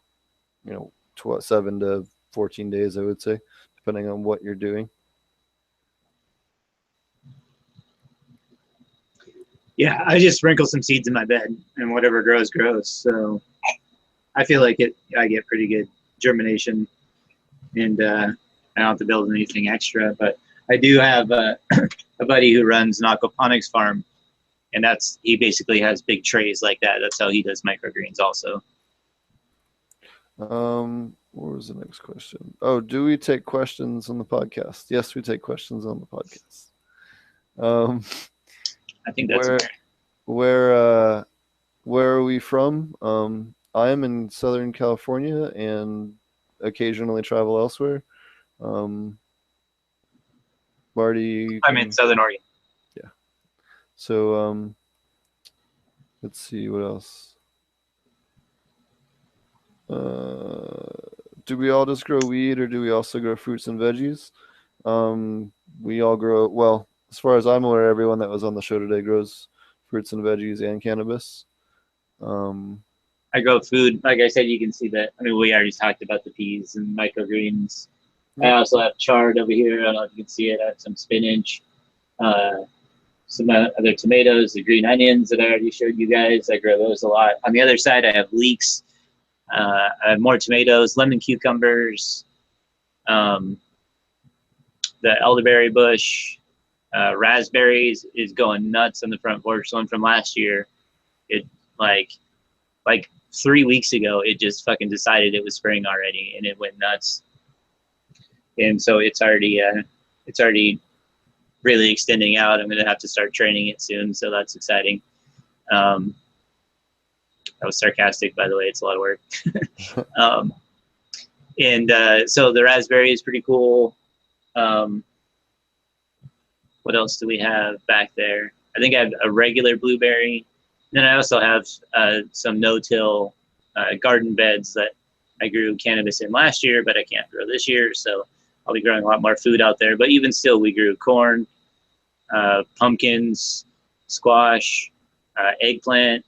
7 to 14 days, I would say, depending on what you're doing. Yeah, I just sprinkle some seeds in my bed, and whatever grows, grows. So I feel like I get pretty good germination, and I don't have to build anything extra. But I do have a buddy who runs an aquaponics farm, and he basically has big trays like that. That's how he does microgreens also. What was the next question? Oh, do we take questions on the podcast? Yes, we take questions on the podcast. I think that's where are we from? I am in Southern California and occasionally travel elsewhere. Marty, I'm in Southern Oregon. Yeah. So let's see what else. Do we all just grow weed, or do we also grow fruits and veggies? We all grow, well, as far as I'm aware, everyone that was on the show today grows fruits and veggies and cannabis. I grow food. Like I said, you can see that. I mean, we already talked about the peas and microgreens. I also have chard over here. I don't know if you can see it. I have some spinach, some other tomatoes, the green onions that I already showed you guys. I grow those a lot. On the other side, I have leeks. I have more tomatoes, lemon cucumbers, the elderberry bush, raspberries is going nuts on the front porch. One from last year, it like 3 weeks ago, it just fucking decided it was spring already, and it went nuts. And so it's already really extending out. I'm gonna have to start training it soon, so that's exciting. That was sarcastic, by the way. It's a lot of work. So the raspberry is pretty cool. What else do we have back there? I think I have a regular blueberry. Then I also have some no-till garden beds that I grew cannabis in last year, but I can't grow this year. So I'll be growing a lot more food out there. But even still, we grew corn, pumpkins, squash, eggplant,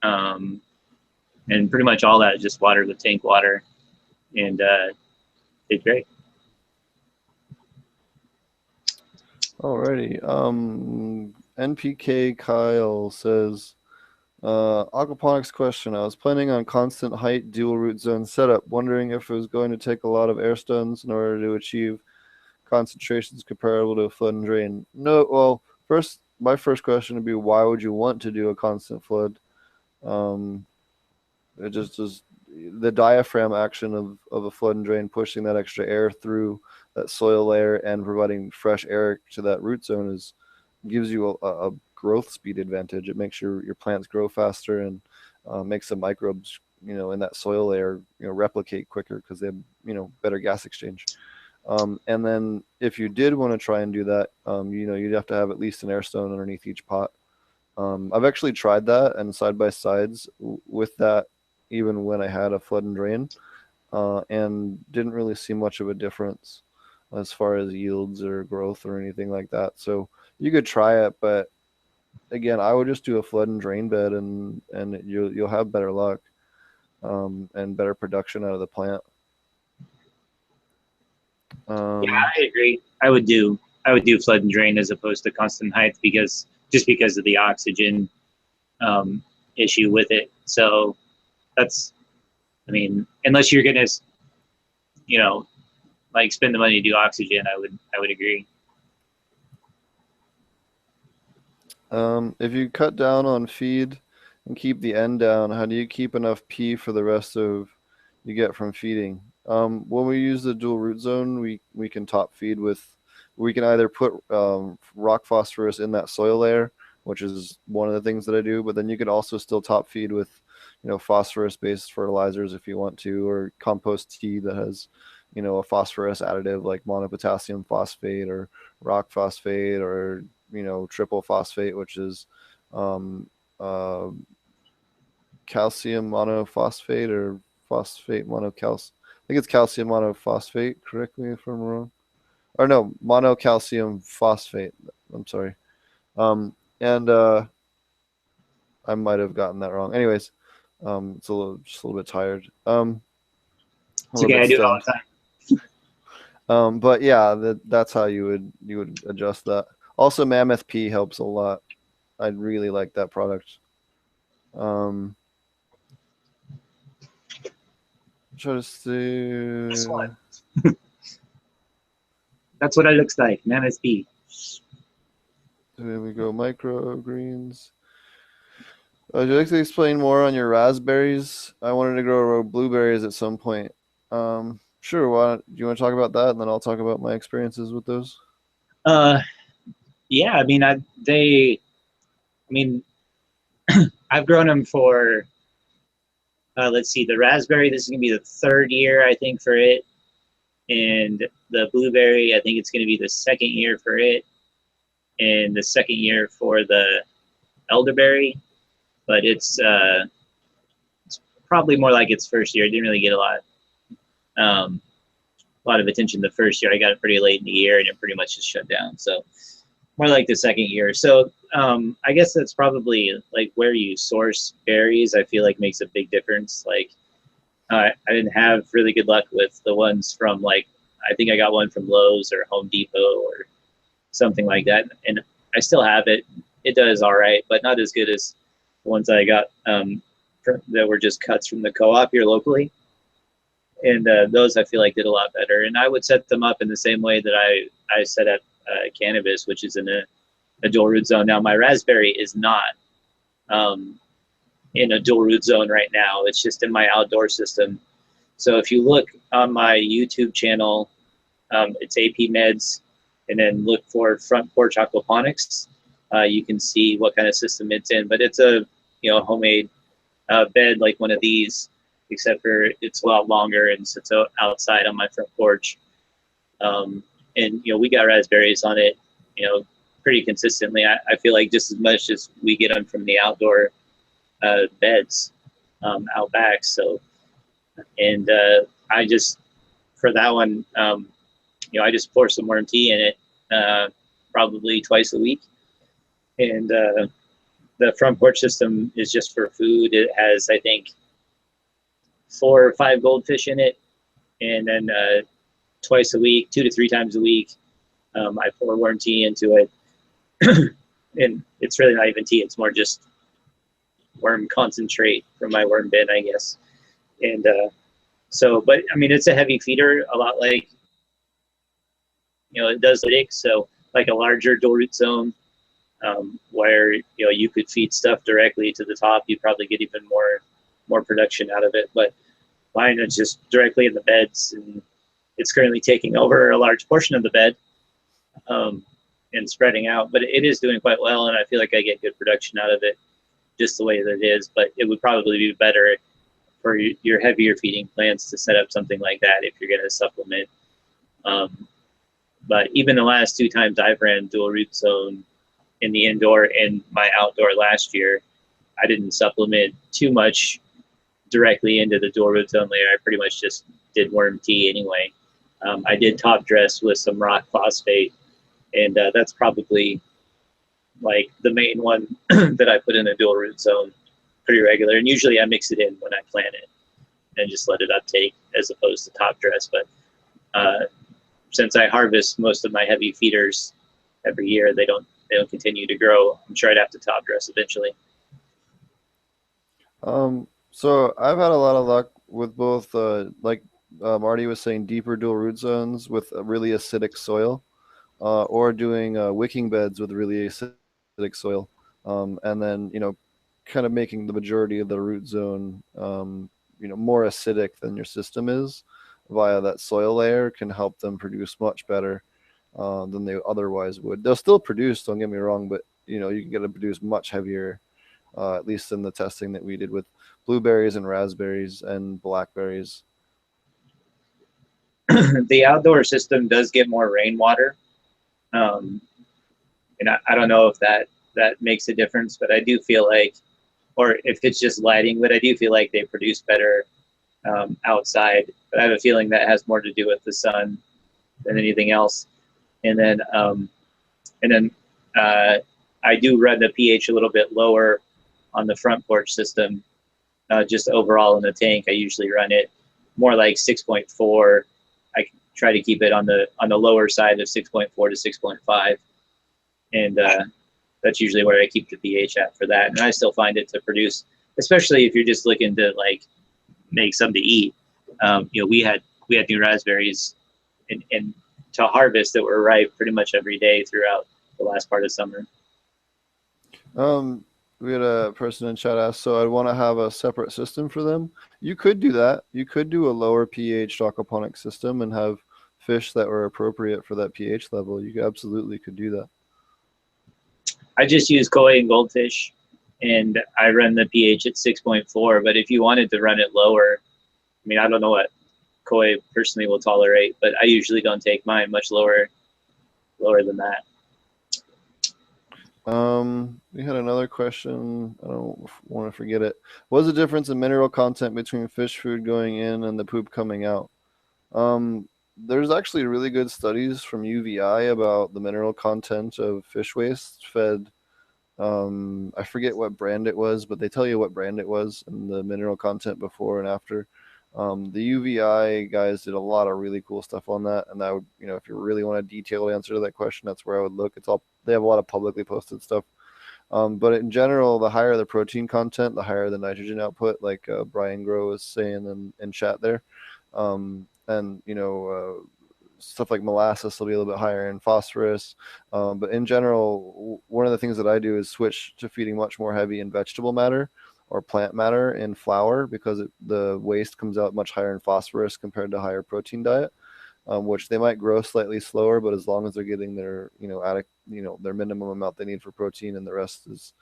and pretty much all that is just watered with tank water. And did great. Alrighty. NPK Kyle says, aquaponics question. I was planning on constant height dual root zone setup, wondering if it was going to take a lot of air stones in order to achieve concentrations comparable to a flood and drain. No, well, my first question would be, why would you want to do a constant flood? It just is the diaphragm action of a flood and drain, pushing that extra air through that soil layer and providing fresh air to that root zone gives you a growth speed advantage. It makes your plants grow faster and makes the microbes, in that soil layer, replicate quicker because they have, better gas exchange. And then if you did want to try and do that, you'd have to have at least an air stone underneath each pot. I've actually tried that and side by sides with that, even when I had a flood and drain, and didn't really see much of a difference as far as yields or growth or anything like that. So you could try it, but again, I would just do a flood and drain bed, and you'll have better luck and better production out of the plant. Yeah, I agree. I would do flood and drain as opposed to constant height because of the oxygen issue with it. So that's, unless you're gonna, spend the money to do oxygen, I would agree. If you cut down on feed and keep the N down, how do you keep enough P for the rest of you get from feeding? When we use the dual root zone, we can top feed we can either put rock phosphorus in that soil layer, which is one of the things that I do, but then you could also still top feed with, phosphorus-based fertilizers if you want to, or compost tea that has, a phosphorus additive like monopotassium phosphate or rock phosphate or, triple phosphate, which is calcium monophosphate or phosphate monocalc. I think it's calcium monophosphate. Correct me if I'm wrong. Or no, monocalcium phosphate. I'm sorry. And I might have gotten that wrong. Anyways, it's just a little bit tired. It's okay. I do it all the time. But yeah, that's how you would adjust that. Also, Mammoth P helps a lot. I really like that product. Try to see. This one. That's what it looks like. Mammoth P. There we go. Microgreens. Would you like to explain more on your raspberries? I wanted to grow blueberries at some point. Sure. Do you want to talk about that, and then I'll talk about my experiences with those? Yeah. I've grown them for. Let's see. The raspberry. This is gonna be the third year, I think, for it, and the blueberry. I think it's gonna be the second year for it, and the second year for the elderberry. But it's probably more like its first year. I didn't really get a lot of attention the first year. I got it pretty late in the year, and it pretty much just shut down. So more like the second year. So I guess that's probably like where you source berries. I feel like makes a big difference. Like I didn't have really good luck with the ones from I think I got one from Lowe's or Home Depot or something like that, and I still have it. It does all right, but not as good as the ones I got that were just cuts from the co-op here locally. And those I feel like did a lot better. And I would set them up in the same way that I set up cannabis, which is in a dual root zone. Now my raspberry is not in a dual root zone right now. It's just in my outdoor system. So if you look on my YouTube channel, it's AP Meds, and then look for Front Porch Aquaponics. You can see what kind of system it's in. But it's a homemade bed like one of these, except for it's a lot longer and sits outside on my front porch. And we got raspberries on it, pretty consistently. I feel like just as much as we get them from the outdoor beds out back. So, and I just for that one, I just pour some worm tea in it probably twice a week. And the front porch system is just for food. It has, I think, 4 or 5 goldfish in it, and then twice a week, 2 to 3 times a week. I pour worm tea into it. And it's really not even tea. It's more just worm concentrate from my worm bin, I guess. And but I mean, it's a heavy feeder, a lot like, it does lytics. So like a larger dual root zone, where, you could feed stuff directly to the top, you'd probably get even more production out of it. But mine is just directly in the beds, and it's currently taking over a large portion of the bed, and spreading out. But it is doing quite well, and I feel like I get good production out of it just the way that it is. But it would probably be better for your heavier feeding plants to set up something like that if you're going to supplement. But even the last 2 times I've ran dual root zone in the indoor and my outdoor last year, I didn't supplement too much directly into the dual root zone layer. I pretty much just did worm tea anyway. I did top dress with some rock phosphate, and that's probably like the main one that I put in a dual root zone pretty regular. And usually I mix it in when I plant it and just let it uptake as opposed to top dress. But since I harvest most of my heavy feeders every year, they don't continue to grow. I'm sure I'd have to top dress eventually. So I've had a lot of luck with both, like Marty was saying, deeper dual root zones with a really acidic soil, or doing wicking beds with really acidic soil, and then kind of making the majority of the root zone more acidic than your system is via that soil layer can help them produce much better than they otherwise would. They'll still produce, don't get me wrong, but you can get to produce much heavier, at least in the testing that we did with blueberries and raspberries and blackberries. The outdoor system does get more rainwater, and I don't know if that makes a difference, but I do feel like, or if it's just lighting, but I do feel like they produce better outside. But I have a feeling that has more to do with the sun than anything else. And then I do run the pH a little bit lower on the front porch system. Just overall in the tank, I usually run it more like 6.4. I try to keep it on the lower side of 6.4 to 6.5, and that's usually where I keep the pH at for that. And I still find it to produce, especially if you're just looking to like make something to eat. We had new raspberries and to harvest that were ripe pretty much every day throughout the last part of summer. We had a person in chat ask, so I'd want to have a separate system for them. You could do that. You could do a lower pH aquaponic system and have fish that were appropriate for that pH level. You absolutely could do that. I just use koi and goldfish, and I run the pH at 6.4. But if you wanted to run it lower, I mean, I don't know what koi personally will tolerate, but I usually don't take mine much lower than that. We had another question. I don't want to forget it. What's the difference in mineral content between fish food going in and the poop coming out? There's actually really good studies from UVI about the mineral content of fish waste fed. I forget what brand it was, but they tell you what brand it was and the mineral content before and after. The UVI guys did a lot of really cool stuff on that, and I would, if you really want a detailed answer to that question, that's where I would look. They have a lot of publicly posted stuff. But in general, the higher the protein content, the higher the nitrogen output, like Brian Grow was saying in chat there. And stuff like molasses will be a little bit higher in phosphorus. But in general, one of the things that I do is switch to feeding much more heavy in vegetable matter or plant matter in flour, because the waste comes out much higher in phosphorus compared to higher protein diet, which they might grow slightly slower, but as long as they're getting their their minimum amount they need for protein and the rest is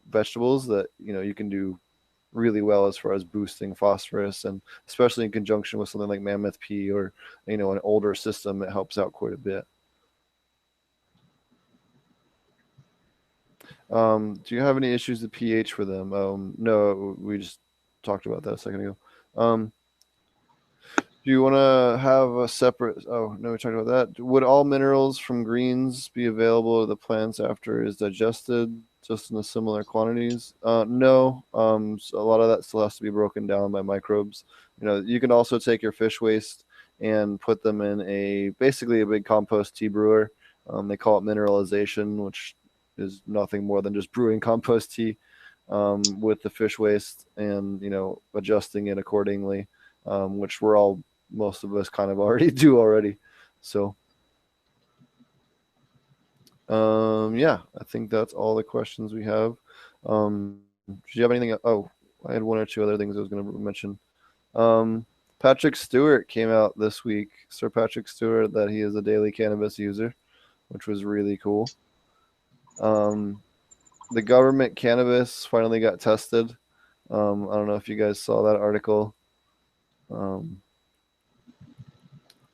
vegetables, that you can do really well as far as boosting phosphorus, and especially in conjunction with something like Mammoth Pea or an older system, it helps out quite a bit. Do you have any issues with pH for them? No, we just talked about that a second ago. Do you want to have a separate? Oh no, we talked about that. Would all minerals from greens be available to the plants after it is digested, just in the similar quantities? No. So a lot of that still has to be broken down by microbes. You can also take your fish waste and put them in basically a big compost tea brewer. They call it mineralization, which is nothing more than just brewing compost tea with the fish waste and, adjusting it accordingly, which most of us kind of already do already. So, yeah, I think that's all the questions we have. Do you have anything? Oh, I had one or two other things I was going to mention. Patrick Stewart came out this week, Sir Patrick Stewart, that he is a daily cannabis user, which was really cool. The government cannabis finally got tested. I don't know if you guys saw that article.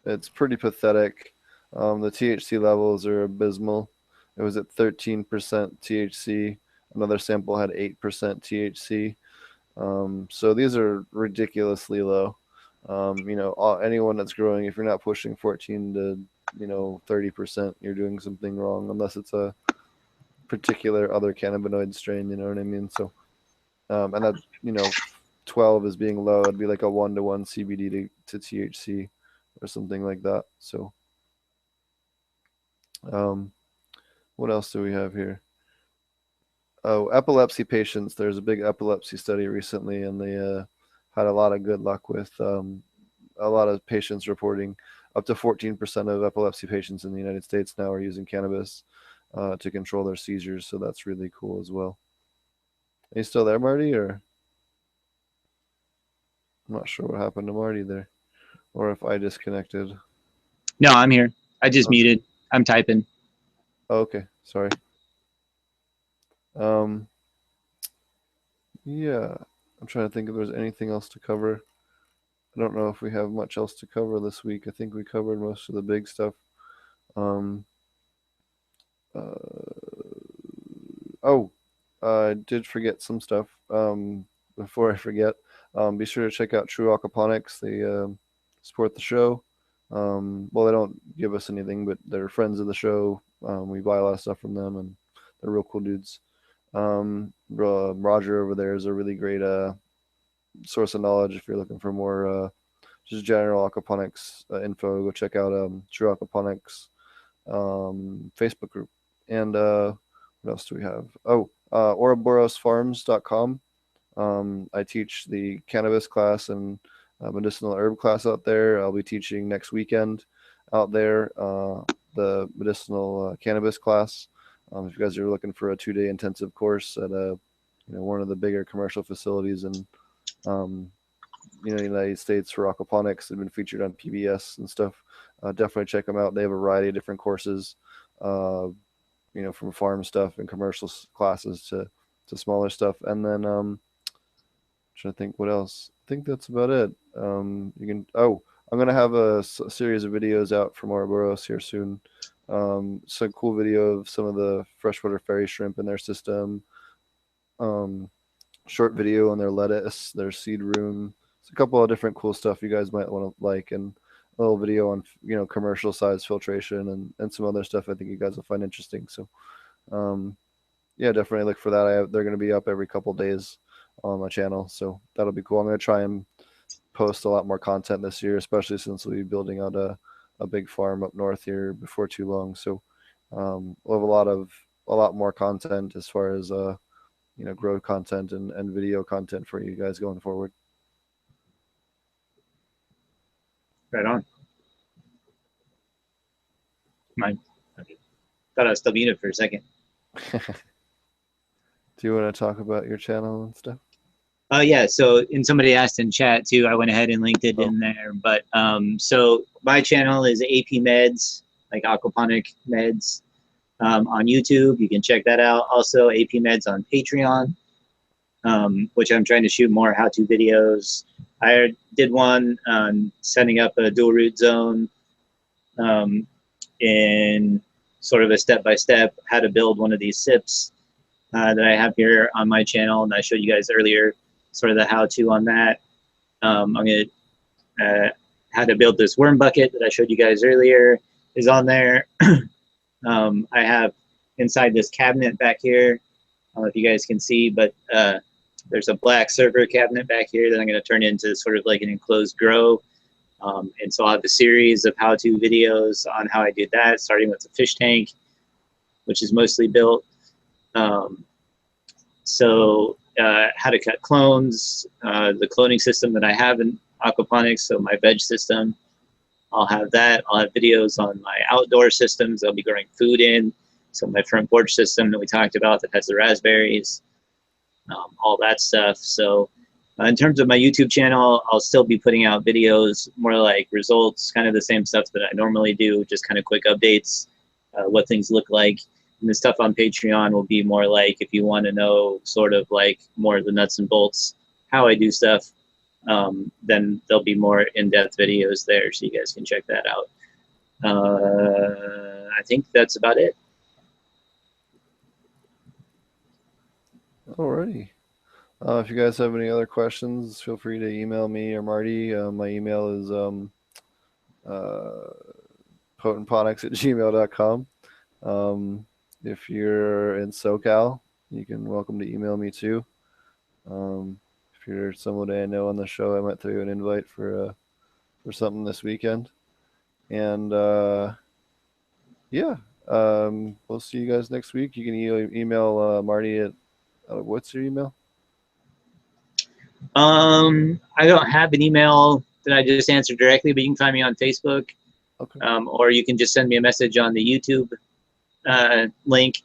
It's pretty pathetic. The THC levels are abysmal. It was at 13% THC. Another sample had 8% THC. So these are ridiculously low. Anyone that's growing, if you're not pushing 14 to 30%, you're doing something wrong, unless it's a particular other cannabinoid strain. You know what I mean? So, and that 12 is being low. It'd be like a 1-to-1 CBD to THC or something like that. So, what else do we have here? Oh, epilepsy patients. There's a big epilepsy study recently, and they had a lot of good luck with a lot of patients reporting up to 14% of epilepsy patients in the United States now are using cannabis to control their seizures. So that's really cool as well. Are you still there, Marty? Or I'm not sure what happened to Marty there, or if I disconnected. No, I'm here. I just muted. I'm typing. Oh, okay, sorry. Yeah, I'm trying to think if there's anything else to cover. I don't know if we have much else to cover this week. I think we covered most of the big stuff. I did forget some stuff. Before I forget, be sure to check out True Aquaponics. They support the show. Well, they don't give us anything, but they're friends of the show. We buy a lot of stuff from them, and they're real cool dudes. Roger over there is a really great source of knowledge if you're looking for more just general aquaponics info. Go check out True Aquaponics Facebook group. And what else do we have? Ouroborosfarms.com. I teach the cannabis class and medicinal herb class out there. I'll be teaching next weekend out there the medicinal cannabis class. If you guys are looking for a 2-day intensive course at one of the bigger commercial facilities in the United States for aquaponics, they've been featured on PBS and stuff. Definitely check them out. They have a variety of different courses, from farm stuff and commercial classes to smaller stuff. And then trying to think what else. I think that's about it. I'm gonna have a series of videos out from Ouroboros here soon. Some cool video of some of the freshwater fairy shrimp in their system. Short video on their lettuce, their seed room. It's a couple of different cool stuff you guys might want to like, and a little video on commercial size filtration and some other stuff I think you guys will find interesting. So yeah, definitely look for that. They're going to be up every couple days on my channel, so that'll be cool. I'm going to try and post a lot more content this year, especially since we'll be building out a big farm up north here before too long. So we'll have a lot more content as far as grow content and video content for you guys going forward. Right on. Mine. Okay. Thought I was still muted for a second. Do you want to talk about your channel and stuff? Oh yeah. So, and somebody asked in chat too. I went ahead and linked it in there. But so my channel is AP Meds, like aquaponic meds, on YouTube. You can check that out. Also, AP Meds on Patreon, which I'm trying to shoot more how-to videos. I did one on setting up a dual root zone in sort of a step-by-step how to build one of these SIPs that I have here on my channel, and I showed you guys earlier sort of the how-to on that. I'm going to how to build this worm bucket that I showed you guys earlier is on there. I have inside this cabinet back here, I don't know if you guys can see, but there's a black server cabinet back here that I'm going to turn into sort of like an enclosed grow. And so I'll have a series of how-to videos on how I did that, starting with the fish tank, which is mostly built. How to cut clones, the cloning system that I have in aquaponics, so my veg system, I'll have that. I'll have videos on my outdoor systems I'll be growing food in. So my front porch system that we talked about that has the raspberries, all that stuff. So in terms of my YouTube channel, I'll still be putting out videos, more like results, kind of the same stuff that I normally do, just kind of quick updates, what things look like. And the stuff on Patreon will be more like, if you want to know sort of like more of the nuts and bolts, how I do stuff, then there'll be more in-depth videos there, so you guys can check that out. I think that's about it. Alrighty. If you guys have any other questions, feel free to email me or Marty. My email is potentponics@gmail.com. If you're in SoCal, you can welcome to email me too. If you're somebody I know on the show, I might throw you an invite for something this weekend. And we'll see you guys next week. You can email Marty at what's your email? I don't have an email that I just answered directly, but you can find me on Facebook. Okay. Or you can just send me a message on the YouTube link,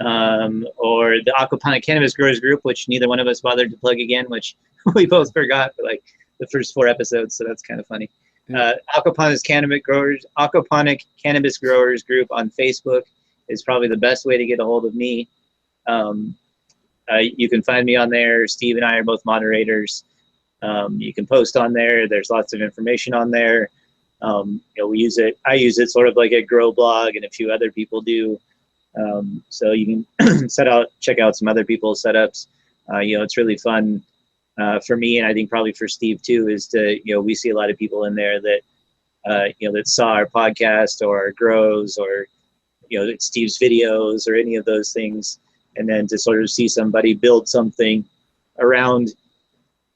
or the Aquaponic Cannabis Growers Group, which neither one of us bothered to plug again, which we both forgot for like the first 4 episodes, so that's kind of funny. Aquaponic Cannabis Growers Group on Facebook is probably the best way to get a hold of me. You can find me on there. Steve and I are both moderators. You can post on there. There's lots of information on there. We use it. I use it sort of like a grow blog, and a few other people do. So you can check out some other people's setups. It's really fun for me, and I think probably for Steve too. Is to we see a lot of people in there that that saw our podcast or our grows or Steve's videos or any of those things, and then to sort of see somebody build something around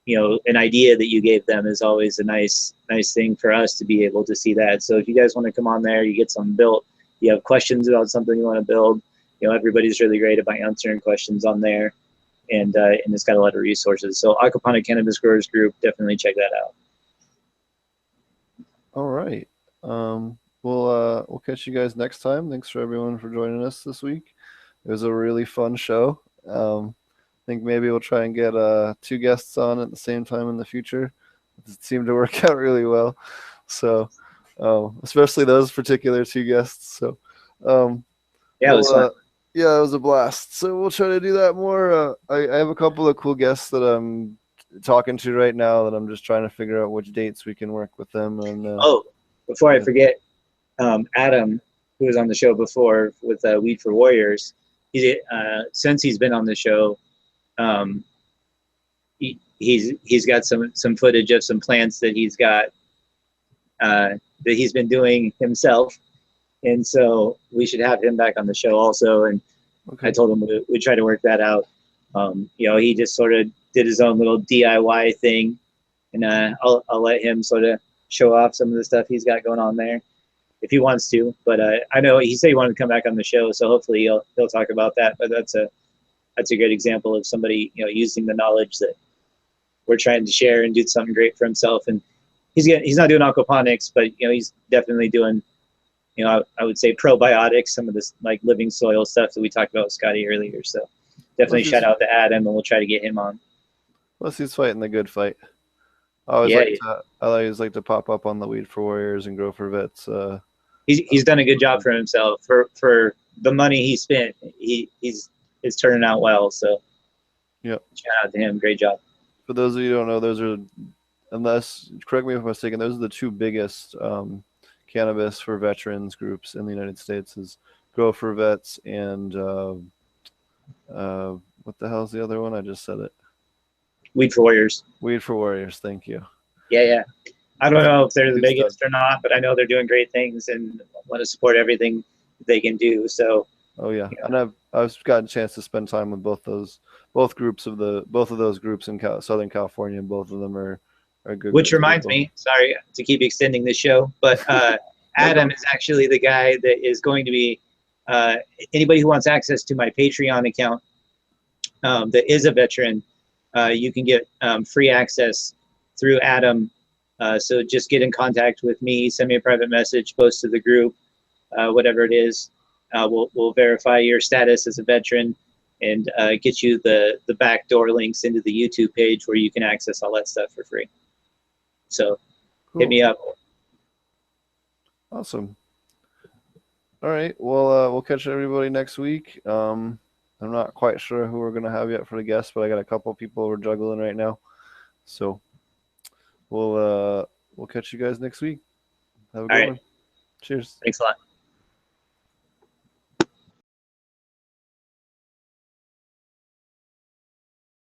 an idea that you gave them is always a nice thing for us to be able to see that. So if you guys want to come on there, you get something built, you have questions about something you want to build, everybody's really great about answering questions on there, and it's got a lot of resources. So Aquaponic Cannabis Growers Group, definitely check that out. All right. We'll catch you guys next time. Thanks for everyone for joining us this week. It was a really fun show. I think maybe we'll try and get 2 guests on at the same time in the future. It seemed to work out really well. So, especially those particular 2 guests. So, it was fun. Yeah, it was a blast. So we'll try to do that more. I have a couple of cool guests that I'm talking to right now that I'm just trying to figure out which dates we can work with them. And before I forget, Adam, who was on the show before with Weed for Warriors, since he's been on the show, he's got some footage of some plants that he's got that he's been doing himself, and so we should have him back on the show also. And okay. I told him we'd try to work that out. He just sort of did his own little DIY thing, and I'll let him sort of show off some of the stuff he's got going on there if he wants to. But I know he said he wanted to come back on the show, so hopefully he'll talk about that. But that's a good example of somebody using the knowledge that we're trying to share and do something great for himself. And he's not doing aquaponics, but he's definitely doing I would say probiotics, some of this like living soil stuff that we talked about with Scottie earlier. So definitely shout out to Adam, and we'll try to get him on. Plus he's fighting the good fight. I always like to pop up on the Weed for Warriors and Grow for Vets. He's done a good job for himself for the money he spent. It's turning out well. So yeah, shout out to him. Great job. For those of you who don't know, those are, correct me if I'm mistaken, those are the 2 biggest cannabis for veterans groups in the United States. Is Grow for Vets and what the hell's the other one? I just said it. Weed for Warriors. Weed for Warriors. Thank you. Yeah. I don't know if they're the biggest or not, but I know they're doing great things and want to support everything they can do. So. Oh yeah, and I've gotten a chance to spend time with both of those groups in Southern California, and both of them are are good. Which group of reminds people. me, sorry to keep extending this show, but Adam is actually the guy that is going to be anybody who wants access to my Patreon account that is a veteran. You can get free access through Adam. So just get in contact with me, send me a private message, post to the group, whatever it is. We'll verify your status as a veteran and get you the backdoor links into the YouTube page where you can access all that stuff for free. So hit me up. Awesome. All right. Well, we'll catch everybody next week. I'm not quite sure who we're gonna have yet for the guests, but I got a couple of people we're juggling right now. So we'll catch you guys next week. Have a good one. Cheers. Thanks a lot.